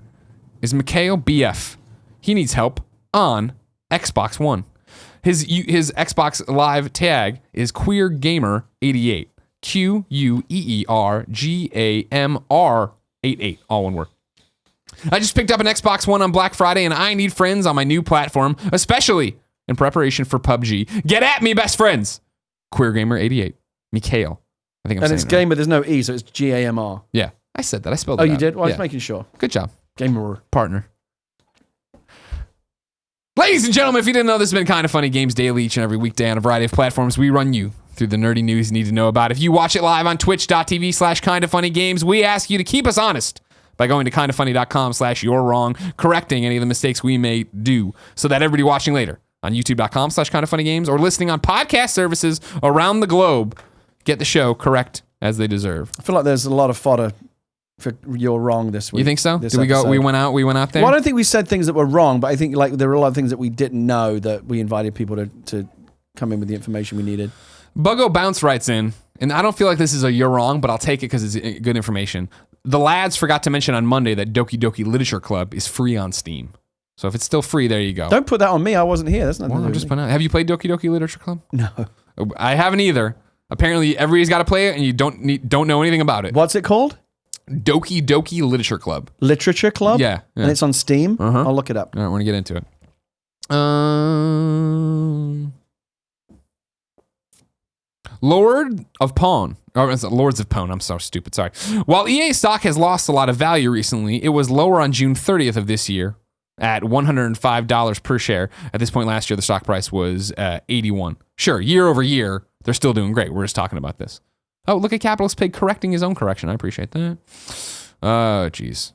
[SPEAKER 1] is Mikhail BF. He needs help on Xbox One. His Xbox Live tag is QueerGamer88. QueerGamer88. All one word. I just picked up an Xbox One on Black Friday, and I need friends on my new platform, especially in preparation for PUBG. Get at me, best friends. QueerGamer88. Mikhail. I think I'm saying
[SPEAKER 2] it's gamer, there's no E, so it's GAMR.
[SPEAKER 1] Yeah, I said that. I spelled it
[SPEAKER 2] out.
[SPEAKER 1] out.
[SPEAKER 2] You did? Well, I was making sure.
[SPEAKER 1] Good job.
[SPEAKER 2] Gamer.
[SPEAKER 1] Partner. Ladies and gentlemen, if you didn't know, this has been Kinda Funny Games Daily each and every weekday on a variety of platforms. We run you through the nerdy news you need to know about. If you watch it live on twitch.tv/kindafunnygames, we ask you to keep us honest by going to kindafunny.com/you'rewrong, correcting any of the mistakes we may do so that everybody watching later on youtube.com/kindafunnygames or listening on podcast services around the globe get the show correct as they deserve.
[SPEAKER 2] I feel like there's a lot of fodder for You're Wrong this week.
[SPEAKER 1] You think so? Did we go? We went out there?
[SPEAKER 2] Well, I don't think we said things that were wrong, but I think like there were a lot of things that we didn't know that we invited people to come in with the information we needed.
[SPEAKER 1] Buggo Bounce writes in, and I don't feel like this is a You're Wrong, but I'll take it because it's good information. The lads forgot to mention on Monday that Doki Doki Literature Club is free on Steam. So if it's still free, there you go.
[SPEAKER 2] Don't put that on me. I wasn't here. That's nothing.
[SPEAKER 1] Well, I'm just putting out. Have you played Doki Doki Literature Club?
[SPEAKER 2] No.
[SPEAKER 1] I haven't either. Apparently, everybody's got to play it, and you don't know anything about it.
[SPEAKER 2] What's it called?
[SPEAKER 1] Doki Doki Literature Club.
[SPEAKER 2] Literature Club?
[SPEAKER 1] Yeah.
[SPEAKER 2] And it's on Steam? I'll look it up.
[SPEAKER 1] All right, we're going to get into it. Lords of Pawn. I'm so stupid. Sorry. While EA stock has lost a lot of value recently, it was lower on June 30th of this year at $105 per share. At this point last year, the stock price was 81. Sure, year over year, they're still doing great. We're just talking about this. Oh, look at Capitalist Pig correcting his own correction. I appreciate that. Oh, jeez.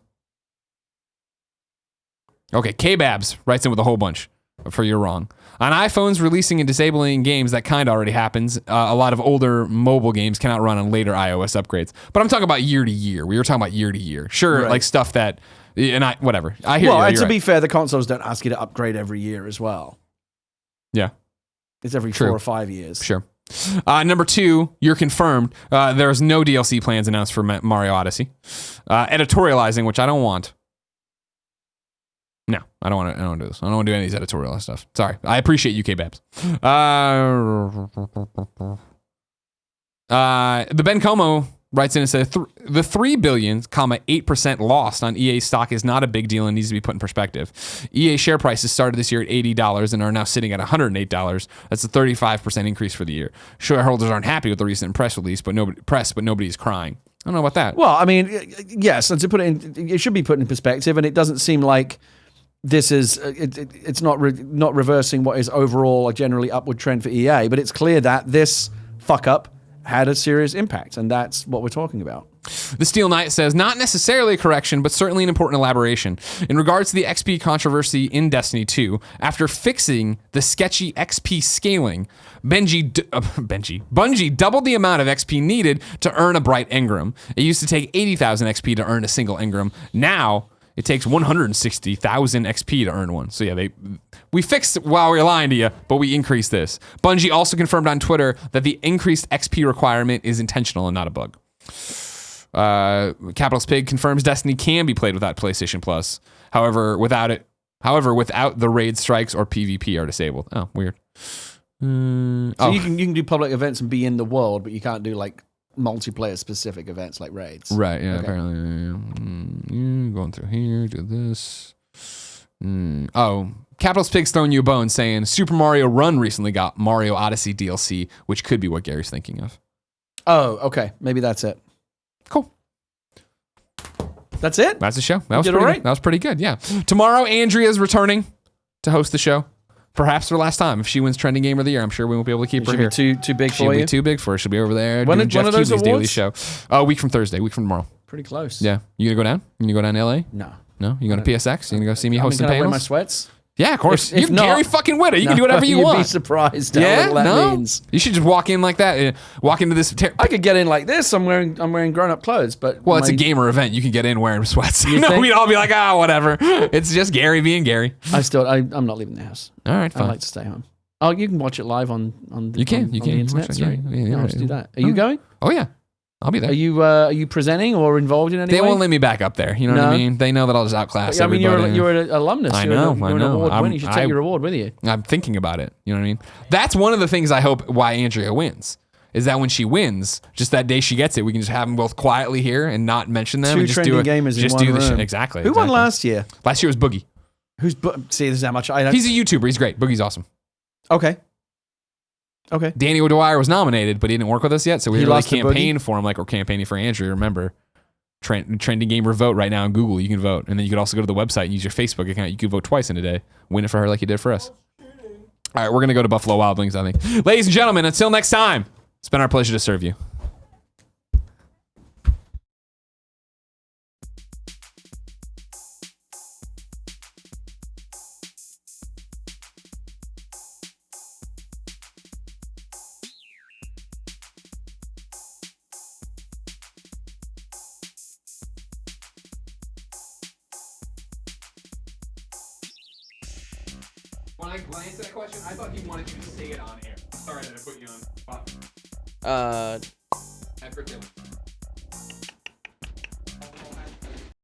[SPEAKER 1] Okay, K-Babs writes in with a whole bunch for You're Wrong. On iPhones, releasing and disabling games, that kind of already happens. A lot of older mobile games cannot run on later iOS upgrades. But I'm talking about year to year. We were talking about year to year. Sure, like stuff that, whatever. I hear you.
[SPEAKER 2] Well, to be fair, the consoles don't ask you to upgrade every year as well.
[SPEAKER 1] Yeah.
[SPEAKER 2] It's every 4 or 5 years.
[SPEAKER 1] Sure. Number 2, you're confirmed. There's no DLC plans announced for Mario Odyssey. Editorializing, which I don't want. No, I don't want to do this. I don't want to do any of these editorial stuff. Sorry. I appreciate UK Babs. The Ben Como writes in and says, the 3 billion, 8% lost on EA stock is not a big deal and needs to be put in perspective. EA share prices started this year at $80 and are now sitting at $108. That's a 35% increase for the year. Shareholders aren't happy with the recent press release, but nobody is crying. I don't know about that.
[SPEAKER 2] Well, I mean, yes, and to put it in, it should be put in perspective, and it doesn't seem like this is it's not reversing what is overall a generally upward trend for EA, but it's clear that this fuck up had a serious impact, and that's what we're talking about.
[SPEAKER 1] The Steel Knight says, not necessarily a correction, but certainly an important elaboration. In regards to the XP controversy in Destiny 2, after fixing the sketchy XP scaling, Bungie doubled the amount of XP needed to earn a bright engram. It used to take 80,000 XP to earn a single engram. Now, It takes 160,000 XP to earn one. So yeah, we fixed it while we were lying to you, but we increased this. Bungie also confirmed on Twitter that the increased XP requirement is intentional and not a bug. Capitalist Pig confirms Destiny can be played without PlayStation Plus. However, without the raid strikes or PvP are disabled. Oh, weird.
[SPEAKER 2] So you can do public events and be in the world, but you can't do like multiplayer specific events like raids.
[SPEAKER 1] Right, yeah, okay. Apparently. Going through here, do this. Capitalist Pig's throwing you a bone saying Super Mario Run recently got Mario Odyssey DLC, which could be what Gary's thinking of.
[SPEAKER 2] Oh, okay. Maybe that's it.
[SPEAKER 1] Cool.
[SPEAKER 2] That's it?
[SPEAKER 1] That's the show. That was pretty good, yeah. Tomorrow, Andrea's returning to host the show. Perhaps for the last time. If she wins Trending Game of the Year, I'm sure we won't be able to keep her here.
[SPEAKER 2] Too big for you?
[SPEAKER 1] She'll be too big for her. She'll be over there
[SPEAKER 2] when
[SPEAKER 1] doing Jeff
[SPEAKER 2] are those
[SPEAKER 1] Keighley's daily
[SPEAKER 2] awards?
[SPEAKER 1] show. A week from Thursday, week from tomorrow.
[SPEAKER 2] Pretty close.
[SPEAKER 1] Yeah. You gonna go down? You gonna go down to LA?
[SPEAKER 2] No.
[SPEAKER 1] No? You going to PSX? You gonna go see me hosting
[SPEAKER 2] can I wear
[SPEAKER 1] panels?
[SPEAKER 2] my sweats?
[SPEAKER 1] Yeah, of course.
[SPEAKER 2] If
[SPEAKER 1] You're
[SPEAKER 2] not,
[SPEAKER 1] Gary fucking Whitta. You can do whatever you
[SPEAKER 2] you'd
[SPEAKER 1] want.
[SPEAKER 2] You'd be surprised
[SPEAKER 1] yeah?
[SPEAKER 2] how little that means.
[SPEAKER 1] You should just walk in like that. Walk into this.
[SPEAKER 2] I could get in like this. I'm wearing grown up clothes, but
[SPEAKER 1] it's a gamer event. You can get in wearing sweats.
[SPEAKER 2] You
[SPEAKER 1] no,
[SPEAKER 2] think?
[SPEAKER 1] we'd all be like, whatever. It's just Gary being Gary.
[SPEAKER 2] I'm not leaving the house.
[SPEAKER 1] All right, fine.
[SPEAKER 2] I'd like to stay home. Oh, you can watch it live on the
[SPEAKER 1] You can
[SPEAKER 2] the internet.
[SPEAKER 1] watch it,
[SPEAKER 2] Sorry.
[SPEAKER 1] yeah,
[SPEAKER 2] Let's do that. Are you going?
[SPEAKER 1] Oh yeah, I'll be there.
[SPEAKER 2] Are you presenting or involved in any
[SPEAKER 1] They
[SPEAKER 2] way?
[SPEAKER 1] won't let me back up there. You know what I mean? They know that I'll just outclass everybody.
[SPEAKER 2] You're an alumnus.
[SPEAKER 1] I
[SPEAKER 2] You're
[SPEAKER 1] know.
[SPEAKER 2] an award winner. You should take your award with you.
[SPEAKER 1] I'm thinking about it. You know what I mean? That's one of the things I hope why Andrea wins. Is that when she wins, just that day she gets it, we can just have them both quietly here and not mention them.
[SPEAKER 2] Two
[SPEAKER 1] and just
[SPEAKER 2] trending gamers in one room.
[SPEAKER 1] Shit. Exactly.
[SPEAKER 2] Who won last year?
[SPEAKER 1] Last year was Boogie.
[SPEAKER 2] See, this is how much
[SPEAKER 1] He's a YouTuber. He's great. Boogie's awesome.
[SPEAKER 2] Okay.
[SPEAKER 1] Danny O'Dwyer was nominated, but he didn't work with us yet, so we really
[SPEAKER 2] lost to
[SPEAKER 1] campaign for him like we're campaigning for Andrea. Remember, Trending Gamer vote right now on Google. You can vote, and then you could also go to the website and use your Facebook account. You could vote twice in a day. Win it for her like you did for us. All right, we're gonna go to Buffalo Wild Wings, I think. Ladies and gentlemen, until next time, it's been our pleasure to serve you. When I answered that question, I thought he wanted you to say it on air. Sorry that I put you on spot. Edward Dillon.